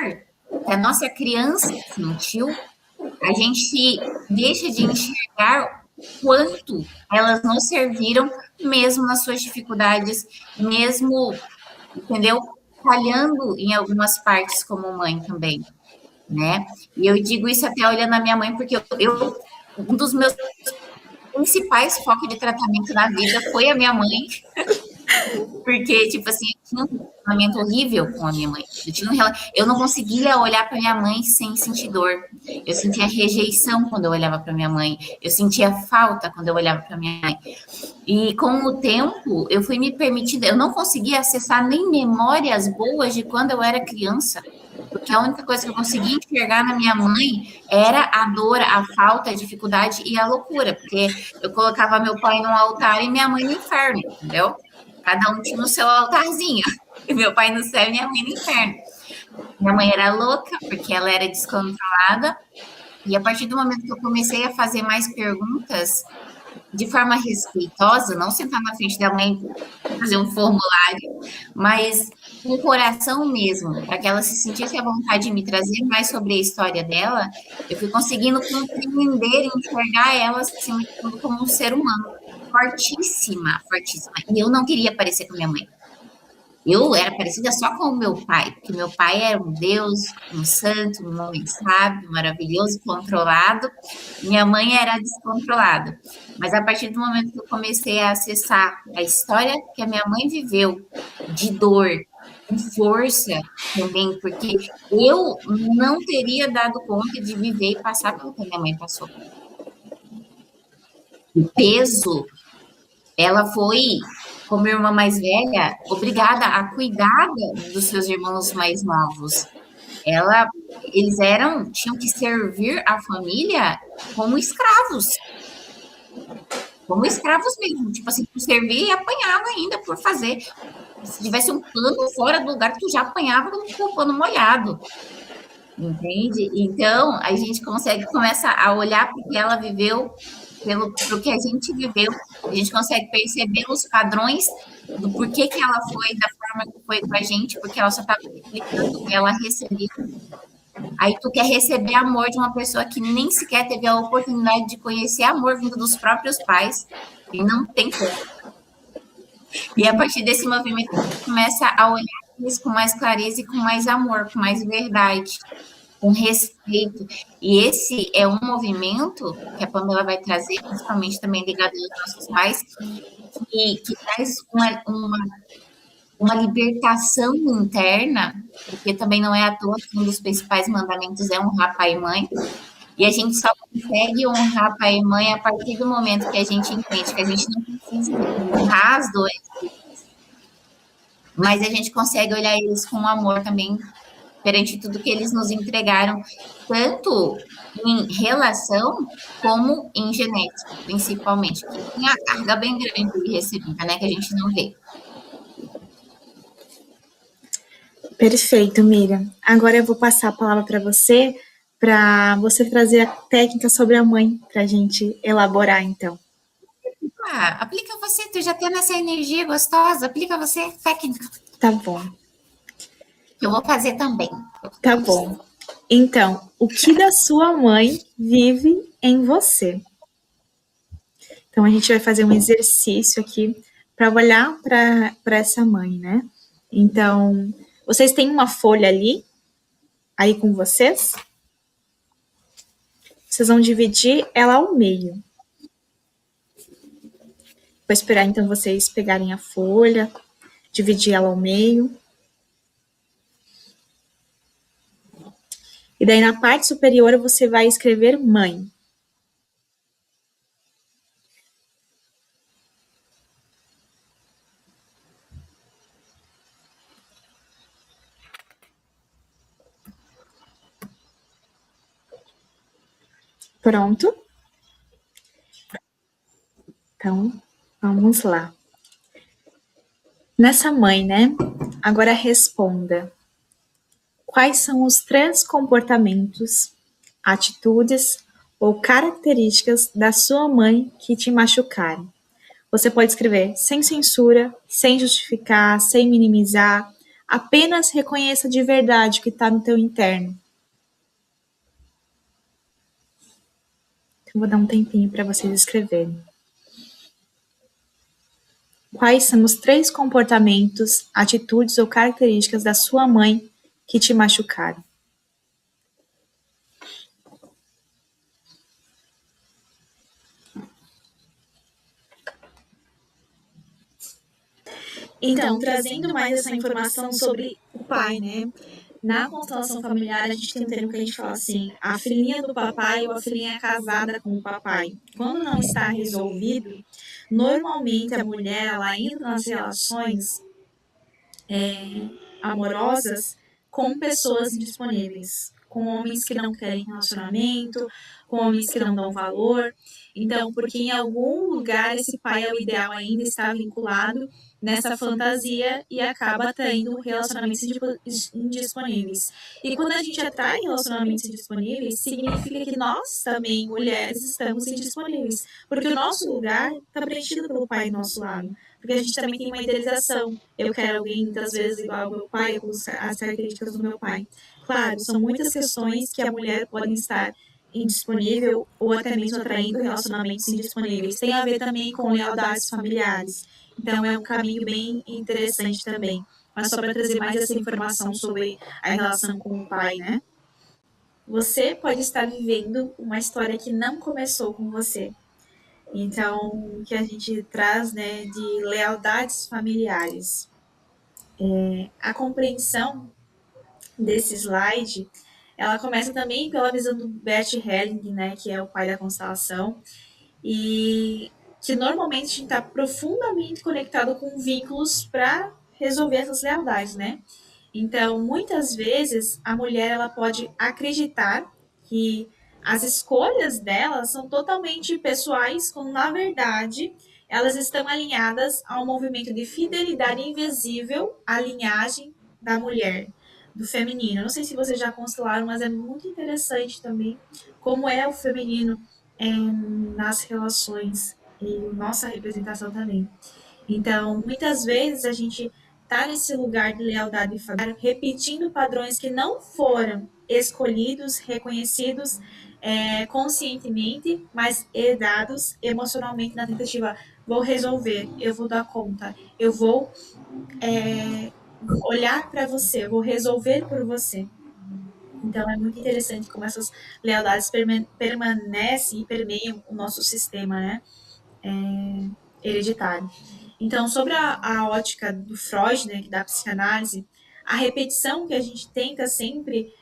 que a nossa criança sentiu, a gente deixa de enxergar quanto elas nos serviram, mesmo nas suas dificuldades, mesmo, entendeu? Falhando em algumas partes como mãe também, né? E eu digo isso até olhando a minha mãe, porque um dos meus principais focos de tratamento na vida foi a minha mãe. Porque, tipo assim, eu tinha um relacionamento horrível com a minha mãe. Eu não conseguia olhar para minha mãe sem sentir dor. Eu sentia rejeição quando eu olhava para minha mãe. Eu sentia falta quando eu olhava para minha mãe. E com o tempo, eu fui me permitindo. Eu não conseguia acessar nem memórias boas de quando eu era criança. Porque a única coisa que eu conseguia enxergar na minha mãe era a dor, a falta, a dificuldade e a loucura. Porque eu colocava meu pai no altar e minha mãe no inferno, entendeu? Cada um tinha o seu altarzinho. E meu pai no céu e minha mãe no inferno. Minha mãe era louca, porque ela era descontrolada. E a partir do momento que eu comecei a fazer mais perguntas, de forma respeitosa, não sentar na frente da mãe fazer um formulário, mas com o coração mesmo, para que ela se sentisse à vontade de me trazer mais sobre a história dela, eu fui conseguindo compreender e enxergar ela assim, como um ser humano. Fortíssima, fortíssima. E eu não queria parecer com minha mãe. Eu era parecida só com o meu pai, porque meu pai era um Deus, um santo, um homem sábio, maravilhoso, controlado. Minha mãe era descontrolada. Mas a partir do momento que eu comecei a acessar a história que a minha mãe viveu, de dor, de força também, porque eu não teria dado conta de viver e passar pelo que a minha mãe passou. O peso, ela foi, como irmã mais velha, obrigada a cuidar dos seus irmãos mais novos. Eles tinham que servir a família como escravos. Como escravos mesmo. Tipo assim, tu servia e apanhava ainda por fazer. Se tivesse um pano fora do lugar, tu já apanhava com o pano molhado. Entende? Então, a gente começa a olhar para o que ela viveu, pelo que a gente viveu, a gente consegue perceber os padrões do porquê que ela foi, da forma que foi com a gente, porque ela só estava explicando o que ela recebeu. Aí tu quer receber amor de uma pessoa que nem sequer teve a oportunidade de conhecer amor vindo dos próprios pais, e não tem como. E a partir desse movimento, a gente começa a olhar isso com mais clareza e com mais amor, com mais verdade, com respeito Perfeito. E esse é um movimento que a Pamela vai trazer, principalmente também ligado aos nossos pais, que traz uma libertação interna, porque também não é à toa que um dos principais mandamentos é honrar pai e mãe, e a gente só consegue honrar pai e mãe a partir do momento que a gente entende que a gente não precisa honrar as duas, mas a gente consegue olhar eles com amor também perante tudo que eles nos entregaram, tanto em relação como em genética, principalmente, que tem a carga bem grande recebida, né, que a gente não vê. Perfeito, Miriam. Agora eu vou passar a palavra para você trazer a técnica sobre a mãe, para a gente elaborar, então. Aplica você, tu já tem essa energia gostosa, aplica você, técnica. Tá bom. Eu vou fazer também. Tá bom. Então, o que da sua mãe vive em você? Então, a gente vai fazer um exercício aqui para olhar para essa mãe, né? Então, vocês têm uma folha ali, aí com vocês? Vocês vão dividir ela ao meio. Vou esperar, então, vocês pegarem a folha, dividir ela ao meio. E daí, na parte superior, você vai escrever mãe. Pronto? Então, vamos lá. Nessa mãe, né? Agora responda. Quais são os 3 comportamentos, atitudes ou características da sua mãe que te machucaram? Você pode escrever sem censura, sem justificar, sem minimizar. Apenas reconheça de verdade o que está no teu interno. Então, vou dar um tempinho para vocês escreverem. Quais são os 3 comportamentos, atitudes ou características da sua mãe que te machucaram? Então, trazendo mais essa informação sobre o pai, né? Na constelação familiar, a gente tem um termo que a gente fala assim, a filhinha do papai ou a filhinha casada com o papai. Quando não está resolvido, normalmente a mulher, ela entra nas relações amorosas com pessoas indisponíveis, com homens que não querem relacionamento, com homens que não dão valor. Então, porque em algum lugar esse pai é o ideal ainda está vinculado nessa fantasia e acaba atraindo relacionamentos indisponíveis. E quando a gente atrai relacionamentos indisponíveis, significa que nós também, mulheres, estamos indisponíveis. Porque o nosso lugar está preenchido pelo pai do nosso lado. Porque a gente também tem uma idealização. Eu quero alguém, muitas vezes, igual ao meu pai, com as características do meu pai. Claro, são muitas questões que a mulher pode estar indisponível ou até mesmo atraindo relacionamentos indisponíveis. Tem a ver também com lealdades familiares. Então, é um caminho bem interessante também. Mas só para trazer mais essa informação sobre a relação com o pai, né? Você pode estar vivendo uma história que não começou com você. Então, o que a gente traz, né, de lealdades familiares. A compreensão desse slide, ela começa também pela visão do Bert Helling, né, que é o pai da constelação, e que normalmente a gente está profundamente conectado com vínculos para resolver essas lealdades, né? Então, muitas vezes, a mulher ela pode acreditar que as escolhas dela são totalmente pessoais, quando, na verdade, elas estão alinhadas ao movimento de fidelidade invisível à linhagem da mulher, do feminino. Eu não sei se vocês já constelaram, mas é muito interessante também como é o feminino nas relações e nossa representação também. Então, muitas vezes a gente está nesse lugar de lealdade familiar, repetindo padrões que não foram escolhidos, reconhecidos conscientemente, mas herdados emocionalmente na tentativa. Vou resolver, eu vou dar conta, eu vou olhar para você, eu vou resolver por você. Então, é muito interessante como essas lealdades permanecem e permeiam o nosso sistema, né? Hereditário. Então, sobre a ótica do Freud, né, da psicanálise, a repetição que a gente tenta sempre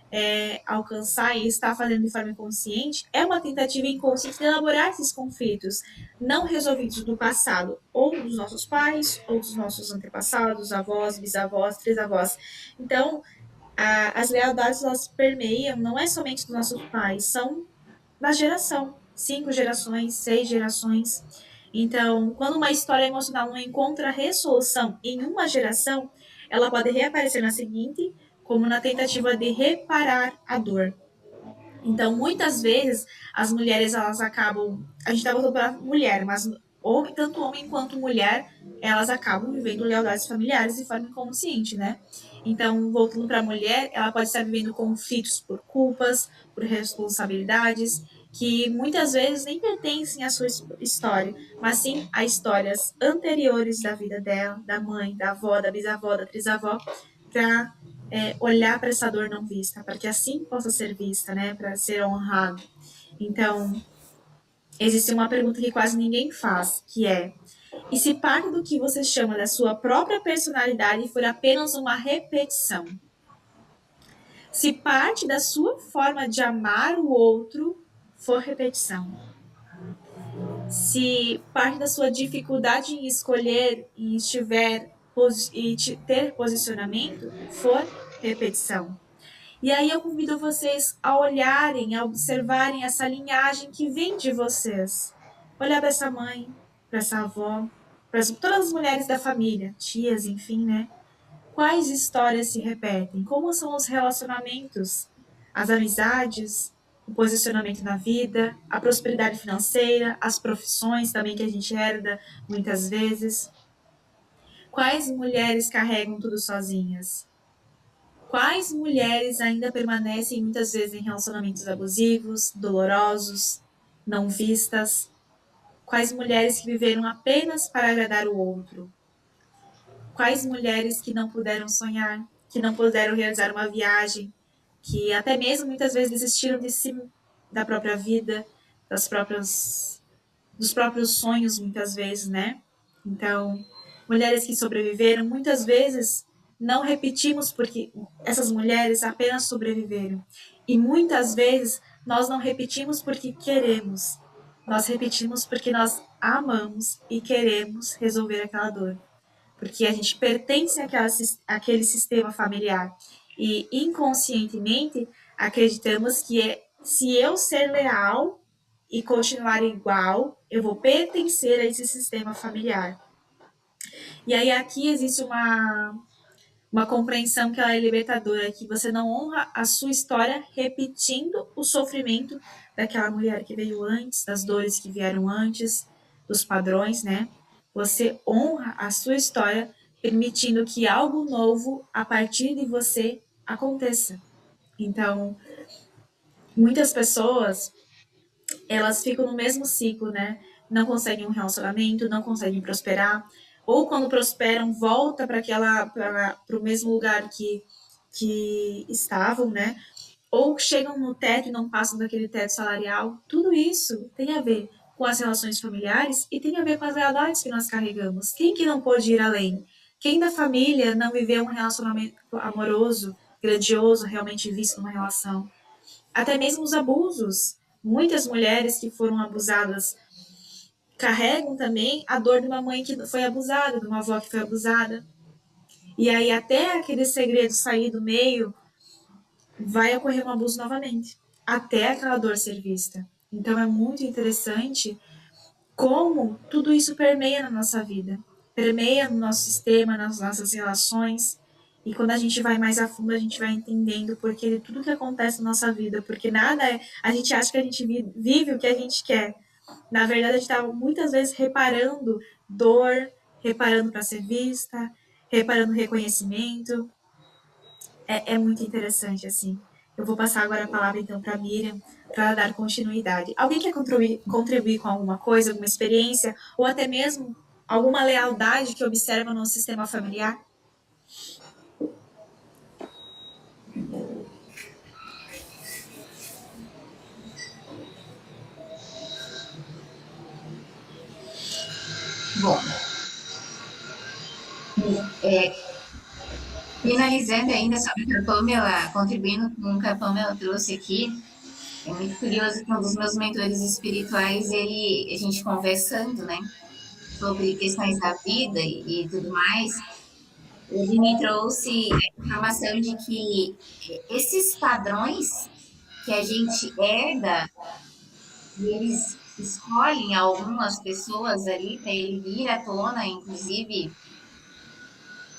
alcançar e está fazendo de forma inconsciente é uma tentativa inconsciente de elaborar esses conflitos não resolvidos do passado, ou dos nossos pais, ou dos nossos antepassados, avós, bisavós, trisavós. Então, as lealdades, elas permeiam, não é somente dos nossos pais, são da geração, 5 gerações, 6 gerações. Então, quando uma história emocional não encontra resolução em uma geração, ela pode reaparecer na seguinte, como na tentativa de reparar a dor. Então, muitas vezes, as mulheres, elas acabam... A gente está voltando para mulher, mas tanto homem quanto mulher, elas acabam vivendo lealdades familiares de forma inconsciente, né? Então, voltando para a mulher, ela pode estar vivendo conflitos por culpas, por responsabilidades, que muitas vezes nem pertencem à sua história, mas sim a histórias anteriores da vida dela, da mãe, da avó, da bisavó, da trisavó, para olhar para essa dor não vista, para que assim possa ser vista, né, para ser honrado. Então, existe uma pergunta que quase ninguém faz, que é: e se parte do que você chama da sua própria personalidade for apenas uma repetição? Se parte da sua forma de amar o outro for repetição? Se parte da sua dificuldade em escolher e ter posicionamento for repetição? E aí eu convido vocês a olharem, a observarem essa linhagem que vem de vocês. Olhar para essa mãe, para essa avó, para todas as mulheres da família, tias, enfim, né? Quais histórias se repetem? Como são os relacionamentos? As amizades, o posicionamento na vida, a prosperidade financeira, as profissões também que a gente herda muitas vezes. Quais mulheres carregam tudo sozinhas? Quais mulheres ainda permanecem muitas vezes em relacionamentos abusivos, dolorosos, não vistas? Quais mulheres que viveram apenas para agradar o outro? Quais mulheres que não puderam sonhar, que não puderam realizar uma viagem, que até mesmo muitas vezes desistiram de si, da própria vida, dos próprios sonhos, muitas vezes, né? Então, mulheres que sobreviveram, muitas vezes não repetimos porque essas mulheres apenas sobreviveram. E muitas vezes nós não repetimos porque queremos. Nós repetimos porque nós amamos e queremos resolver aquela dor. Porque a gente pertence àquele sistema familiar. E inconscientemente acreditamos que se eu ser leal e continuar igual, eu vou pertencer a esse sistema familiar. E aí aqui existe uma compreensão que ela é libertadora, que você não honra a sua história repetindo o sofrimento daquela mulher que veio antes, das dores que vieram antes, dos padrões, né? Você honra a sua história permitindo que algo novo a partir de você aconteça. Então, muitas pessoas, elas ficam no mesmo ciclo, né? Não conseguem um relacionamento, não conseguem prosperar, ou quando prosperam, volta para o mesmo lugar que estavam, né? Ou chegam no teto e não passam daquele teto salarial. Tudo isso tem a ver com as relações familiares e tem a ver com as lealdades que nós carregamos. Quem que não pôde ir além? Quem da família não viveu um relacionamento amoroso, grandioso, realmente visto numa relação? Até mesmo os abusos. Muitas mulheres que foram abusadas carregam também a dor de uma mãe que foi abusada, de uma avó que foi abusada. E aí, até aquele segredo sair do meio, vai ocorrer um abuso novamente, até aquela dor ser vista. Então, é muito interessante como tudo isso permeia na nossa vida, permeia no nosso sistema, nas nossas relações. E quando a gente vai mais a fundo, a gente vai entendendo porque de tudo que acontece na nossa vida, porque nada é. A gente acha que a gente vive o que a gente quer. Na verdade, a gente está muitas vezes reparando dor, reparando para ser vista, reparando reconhecimento. É muito interessante, assim. Eu vou passar agora a palavra, então, para a Miriam, para dar continuidade. Alguém quer contribuir com alguma coisa, alguma experiência, ou até mesmo alguma lealdade que observa no sistema familiar? Bom, finalizando ainda sobre o que a Pamela, contribuindo com o que a Pamela trouxe aqui, é muito curioso que um dos meus mentores espirituais, a gente conversando, né, sobre questões da vida e tudo mais, ele me trouxe a informação de que esses padrões que a gente herda, e eles escolhem algumas pessoas ali para ele vir à tona, inclusive,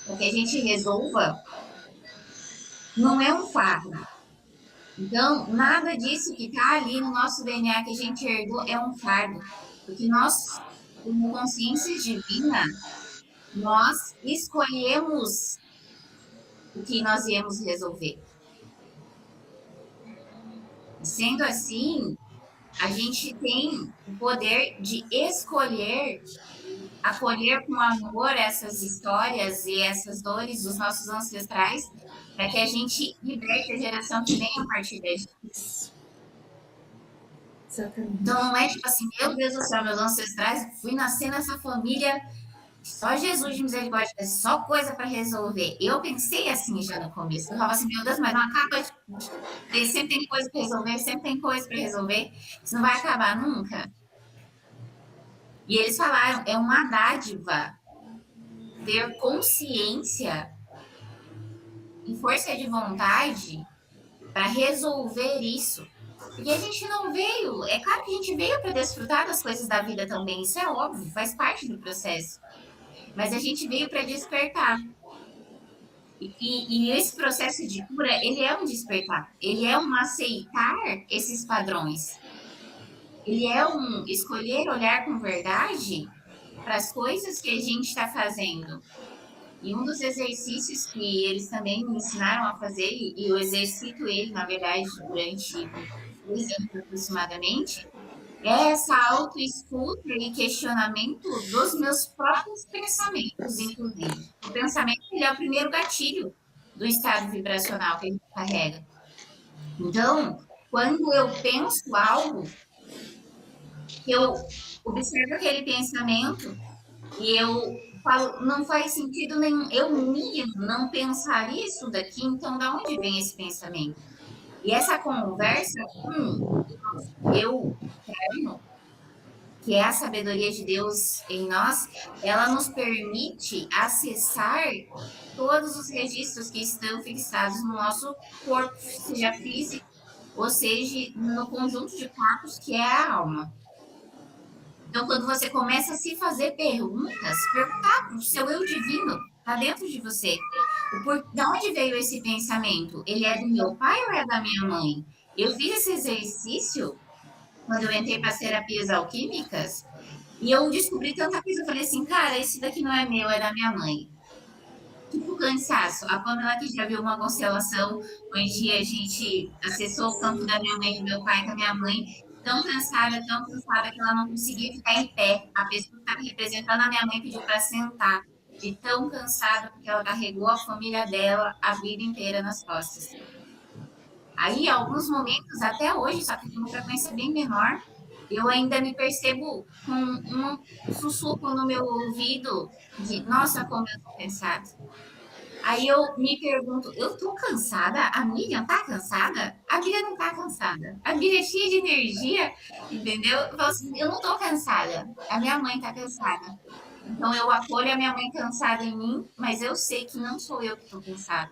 para que a gente resolva, não é um fardo. Então, nada disso que está ali no nosso DNA que a gente herdou é um fardo. Porque nós, como consciência divina, nós escolhemos o que nós íamos resolver. E sendo assim, a gente tem o poder de escolher acolher com amor essas histórias e essas dores dos nossos ancestrais, para que a gente liberte a geração que vem a partir da gente. Exatamente. Então não é tipo assim, meu Deus do céu, meus ancestrais, fui nascer nessa família, só Jesus de misericórdia, só coisa para resolver. Eu pensei assim já no começo. Eu falava assim, meu Deus, mas não acaba de. Sempre tem coisa para resolver, sempre tem coisa para resolver. Isso não vai acabar nunca. E eles falaram, é uma dádiva ter consciência e força de vontade para resolver isso. Porque a gente não veio, é claro que a gente veio para desfrutar das coisas da vida também, isso é óbvio, faz parte do processo. Mas a gente veio para despertar. E esse processo de cura, ele é um despertar, ele é um aceitar esses padrões. Ele é um escolher olhar com verdade para as coisas que a gente está fazendo. E um dos exercícios que eles também me ensinaram a fazer, e eu exercito ele, na verdade, durante 2 anos aproximadamente, é essa autoescuta e questionamento dos meus próprios pensamentos, inclusive. O pensamento ele é o primeiro gatilho do estado vibracional que a gente carrega. Então, quando eu penso algo, eu observo aquele pensamento e eu falo, não faz sentido nenhum, eu não pensar isso daqui, então da onde vem esse pensamento? E essa conversa com eu interno, que é a sabedoria de Deus em nós, ela nos permite acessar todos os registros que estão fixados no nosso corpo, seja físico, ou seja, no conjunto de corpos que é a alma. Então, quando você começa a se fazer perguntas, perguntar para o seu eu divino, está dentro de você. De onde veio esse pensamento? Ele é do meu pai ou é da minha mãe? Eu fiz esse exercício quando eu entrei para as terapias alquímicas e eu descobri tanta coisa. Eu falei assim, cara, esse daqui não é meu, é da minha mãe. Tipo cansaço. A Pamela que já viu uma constelação, onde a gente acessou o campo da minha mãe e do meu pai com a minha mãe, tão cansada que ela não conseguia ficar em pé. A pessoa que estava representando a minha mãe pediu para sentar, de tão cansada, porque ela carregou a família dela a vida inteira nas costas. Aí, alguns momentos, até hoje, só que com uma frequência bem menor, eu ainda me percebo com um sussurro no meu ouvido de, nossa, como eu tô cansada. Aí eu me pergunto, eu tô cansada? A Miriam tá cansada? A Miriam não tá cansada. A Miriam é cheia de energia, entendeu? Eu falo assim, eu não tô cansada. A minha mãe tá cansada. Então eu acolho a minha mãe cansada em mim, mas eu sei que não sou eu que tô cansada.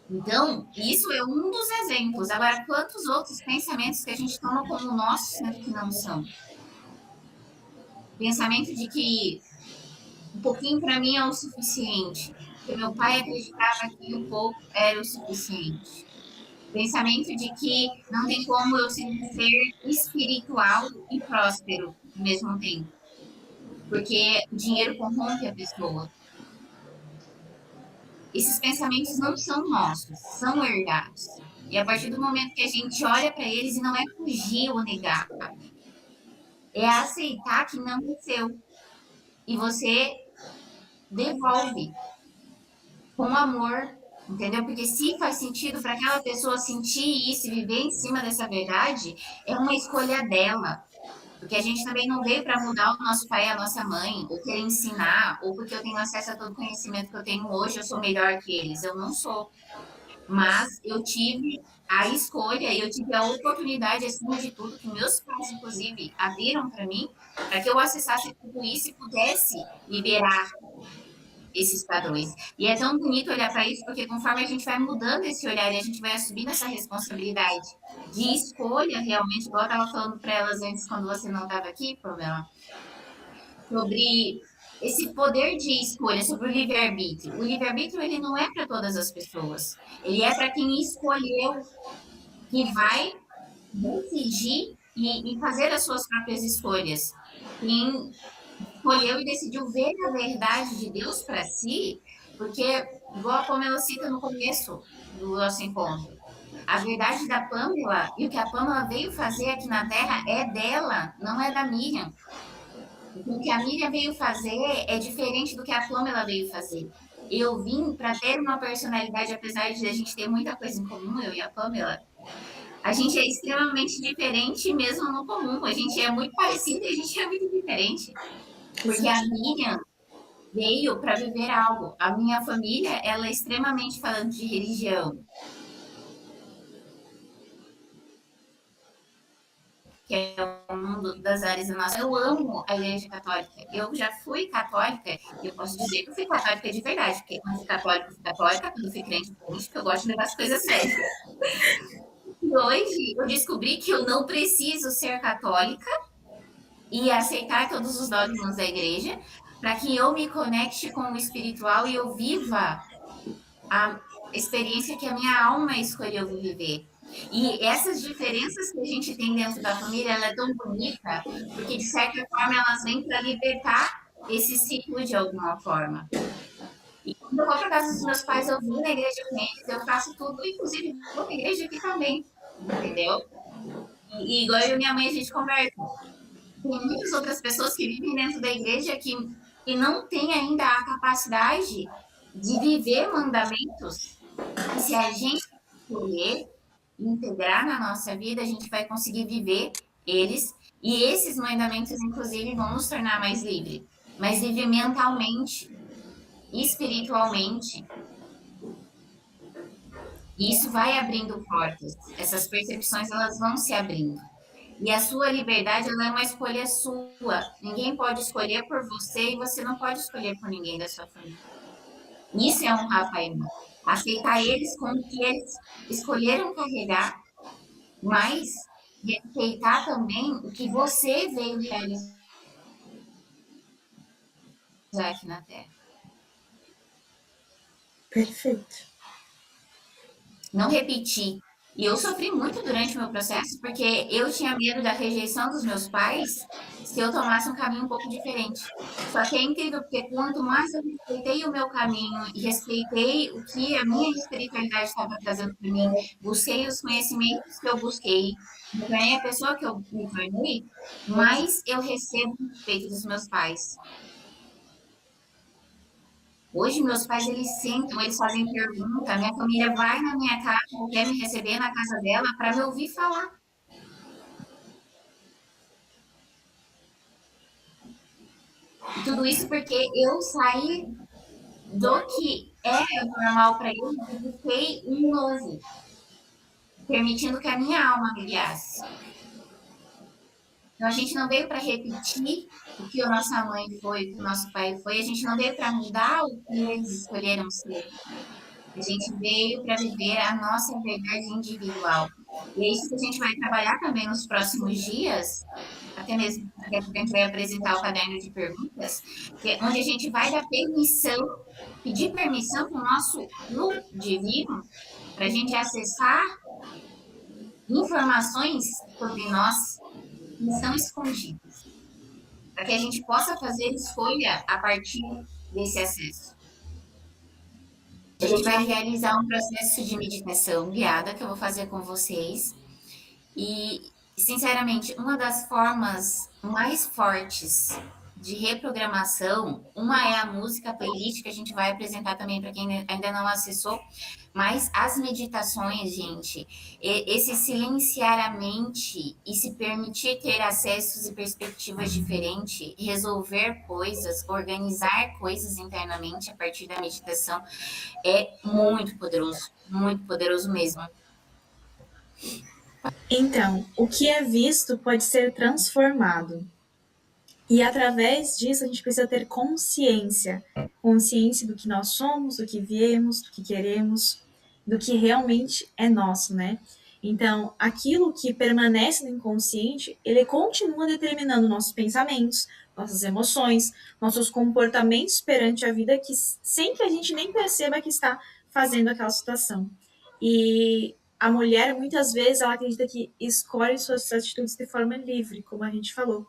Então, isso é um dos exemplos. Agora, quantos outros pensamentos que a gente toma como nossos, sendo que não são? Pensamento de que um pouquinho para mim é o suficiente. Porque meu pai acreditava que um pouco era o suficiente. Pensamento de que não tem como eu ser um ser espiritual e próspero ao mesmo tempo. Porque o dinheiro corrompe a pessoa. Esses pensamentos não são nossos, são herdados. E a partir do momento que a gente olha para eles, e não é fugir ou negar, é aceitar que não é seu. E você devolve com amor, entendeu? Porque se faz sentido para aquela pessoa sentir isso e viver em cima dessa verdade, é uma escolha dela. Porque a gente também não veio para mudar o nosso pai e a nossa mãe, ou querer ensinar, ou porque eu tenho acesso a todo o conhecimento que eu tenho hoje, eu sou melhor que eles. Eu não sou. Mas eu tive a escolha e eu tive a oportunidade, acima de tudo, que meus pais, inclusive, abriram para mim, para que eu acessasse tudo isso e pudesse liberar esses padrões. E é tão bonito olhar para isso, porque conforme a gente vai mudando esse olhar e a gente vai assumindo essa responsabilidade de escolha, realmente, igual eu estava falando para elas antes, quando você não estava aqui, problema, sobre esse poder de escolha, sobre o livre-arbítrio. O livre-arbítrio, ele não é para todas as pessoas. Ele é para quem escolheu, que vai decidir e fazer as suas próprias escolhas. Quem escolheu e decidiu ver a verdade de Deus para si, porque, igual como ela cita no começo do nosso encontro, a verdade da Pamela e o que a Pamela veio fazer aqui na Terra é dela, não é da Miriam. O que a Miriam veio fazer é diferente do que a Pamela veio fazer. Eu vim para ter uma personalidade, apesar de a gente ter muita coisa em comum, eu e a Pamela, a gente é extremamente diferente mesmo no comum. A gente é muito parecido e a gente é muito diferente. Porque a Miriam veio para viver algo. A minha família, ela é extremamente falando de religião. Que é um das áreas da nossa. Eu amo a Igreja Católica. Eu já fui católica e eu posso dizer que eu fui católica de verdade. Porque quando fui católica, quando fui crente, porque eu gosto de levar as coisas sérias. E hoje eu descobri que eu não preciso ser católica e aceitar todos os dogmas da igreja para que eu me conecte com o espiritual e eu viva a experiência que a minha alma escolheu viver. E essas diferenças que a gente tem dentro da família, ela é tão bonita, porque de certa forma elas vêm para libertar esse ciclo de alguma forma. E quando eu vou para casa dos meus pais, eu vou na igreja com eles, eu faço tudo, inclusive vou na igreja aqui também, entendeu? E igual eu e minha mãe, a gente conversa. Tem muitas outras pessoas que vivem dentro da igreja que não têm ainda a capacidade de viver mandamentos. E se a gente escolher integrar na nossa vida, a gente vai conseguir viver eles. E esses mandamentos, inclusive, vão nos tornar mais livres. Mais livre mentalmente, espiritualmente. E isso vai abrindo portas. Essas percepções, elas vão se abrindo. E a sua liberdade, ela é uma escolha sua. Ninguém pode escolher por você e você não pode escolher por ninguém da sua família. Isso é honrar pai e mãe. Aceitar eles como que eles escolheram carregar, mas respeitar também o que você veio realizar aqui na Terra. Perfeito. Não repetir. E eu sofri muito durante o meu processo, porque eu tinha medo da rejeição dos meus pais se eu tomasse um caminho um pouco diferente. Só que é incrível, porque quanto mais eu respeitei o meu caminho e respeitei o que a minha espiritualidade estava trazendo para mim, busquei os conhecimentos que eu busquei, me tornei a pessoa que eu me tornei, mais eu recebo o respeito dos meus pais. Hoje, meus pais, eles sentam, eles fazem pergunta, minha família vai na minha casa, quer me receber na casa dela para me ouvir falar. E tudo isso porque eu saí do que é normal para eles e busquei um novo, permitindo que a minha alma me guiasse. Então, a gente não veio para repetir o que a nossa mãe foi, o que o nosso pai foi, a gente não veio para mudar o que eles escolheram ser. A gente veio para viver a nossa verdade individual. E é isso que a gente vai trabalhar também nos próximos dias, até mesmo porque a gente vai apresentar o caderno de perguntas, onde a gente vai dar permissão, pedir permissão para o nosso eu divino, para a gente acessar informações sobre nós que estão escondidas, para que a gente possa fazer escolha a partir desse acesso. A gente vai realizar um processo de meditação guiada que eu vou fazer com vocês. E, sinceramente, uma das formas mais fortes de reprogramação. Uma é a música, a playlist, que a gente vai apresentar também para quem ainda não acessou, mas as meditações, gente, esse silenciar a mente e se permitir ter acessos e perspectivas diferentes, resolver coisas, organizar coisas internamente a partir da meditação, é muito poderoso mesmo. Então, o que é visto pode ser transformado. E através disso a gente precisa ter consciência. Consciência do que nós somos, do que viemos, do que queremos, do que realmente é nosso, né? Então, aquilo que permanece no inconsciente, ele continua determinando nossos pensamentos, nossas emoções, nossos comportamentos perante a vida, que sem que a gente nem perceba que está fazendo aquela situação. E a mulher, muitas vezes, ela acredita que escolhe suas atitudes de forma livre, como a gente falou,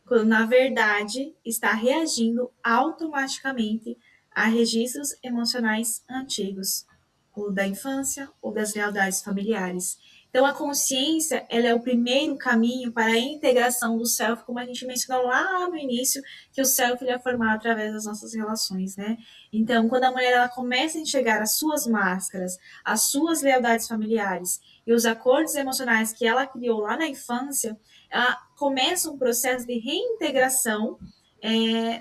quando na verdade está reagindo automaticamente a registros emocionais antigos, ou da infância ou das lealdades familiares. Então a consciência, ela é o primeiro caminho para a integração do self, como a gente mencionou lá no início, que o self ele é formado através das nossas relações, né? Então, quando a mulher ela começa a enxergar as suas máscaras, as suas lealdades familiares e os acordos emocionais que ela criou lá na infância, ela começa um processo de reintegração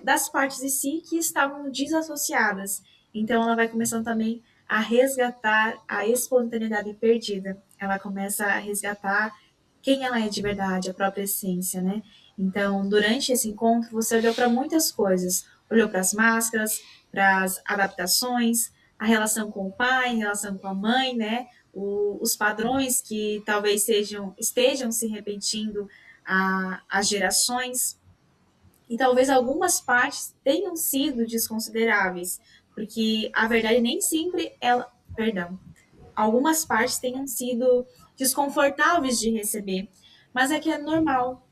das partes de si que estavam desassociadas. Então, ela vai começando também a resgatar a espontaneidade perdida. Ela começa a resgatar quem ela é de verdade, a própria essência, né? Então, durante esse encontro, você olhou para muitas coisas. Olhou para as máscaras, para as adaptações, a relação com o pai, a relação com a mãe, né? Os padrões que talvez estejam se repetindo as gerações, e talvez algumas partes tenham sido desconsideráveis, porque a verdade nem sempre ela, perdão, algumas partes tenham sido desconfortáveis de receber, mas é que é normal,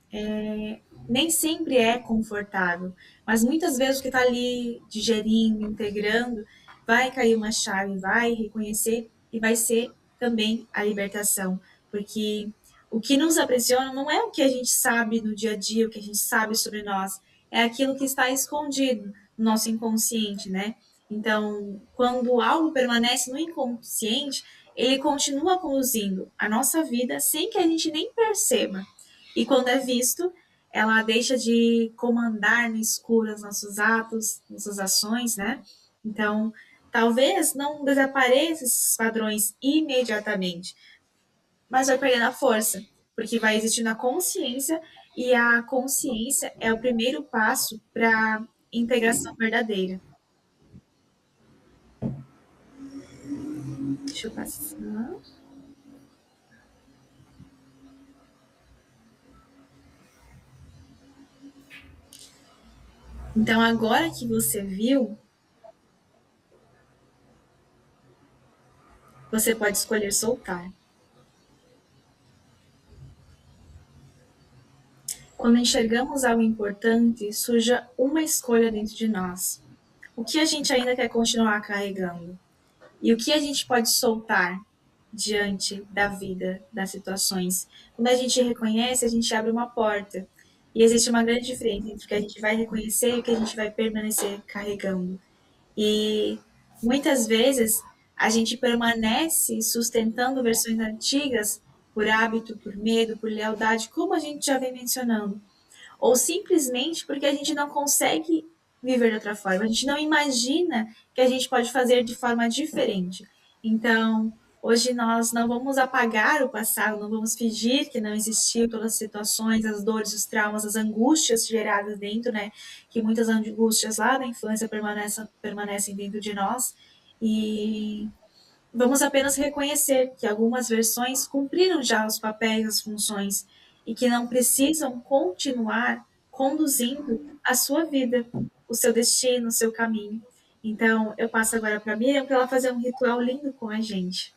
nem sempre é confortável, mas muitas vezes o que está ali digerindo, integrando, vai cair uma chave, vai reconhecer e vai ser também a libertação, porque o que nos aprisiona não é o que a gente sabe no dia a dia, o que a gente sabe sobre nós, é aquilo que está escondido no nosso inconsciente, né? Então, quando algo permanece no inconsciente, ele continua conduzindo a nossa vida sem que a gente nem perceba. E quando é visto, ela deixa de comandar no escuro os nossos atos, nossas ações, né? Então, talvez não desapareçam esses padrões imediatamente, mas vai perdendo a força, porque vai existindo a consciência, e a consciência é o primeiro passo para a integração verdadeira. Deixa eu passar. Então, agora que você viu, você pode escolher soltar. Quando enxergamos algo importante, surge uma escolha dentro de nós. O que a gente ainda quer continuar carregando? E o que a gente pode soltar diante da vida, das situações? Quando a gente reconhece, a gente abre uma porta. E existe uma grande diferença entre o que a gente vai reconhecer e o que a gente vai permanecer carregando. E muitas vezes a gente permanece sustentando versões antigas por hábito, por medo, por lealdade, como a gente já vem mencionando. Ou simplesmente porque a gente não consegue viver de outra forma, a gente não imagina que a gente pode fazer de forma diferente. Então, hoje nós não vamos apagar o passado, não vamos fingir que não existiu todas as situações, as dores, os traumas, as angústias geradas dentro, né? Que muitas angústias lá da infância permanecem dentro de nós. E vamos apenas reconhecer que algumas versões cumpriram já os papéis, as funções, e que não precisam continuar conduzindo a sua vida, o seu destino, o seu caminho. Então, eu passo agora para a Miriam para ela fazer um ritual lindo com a gente.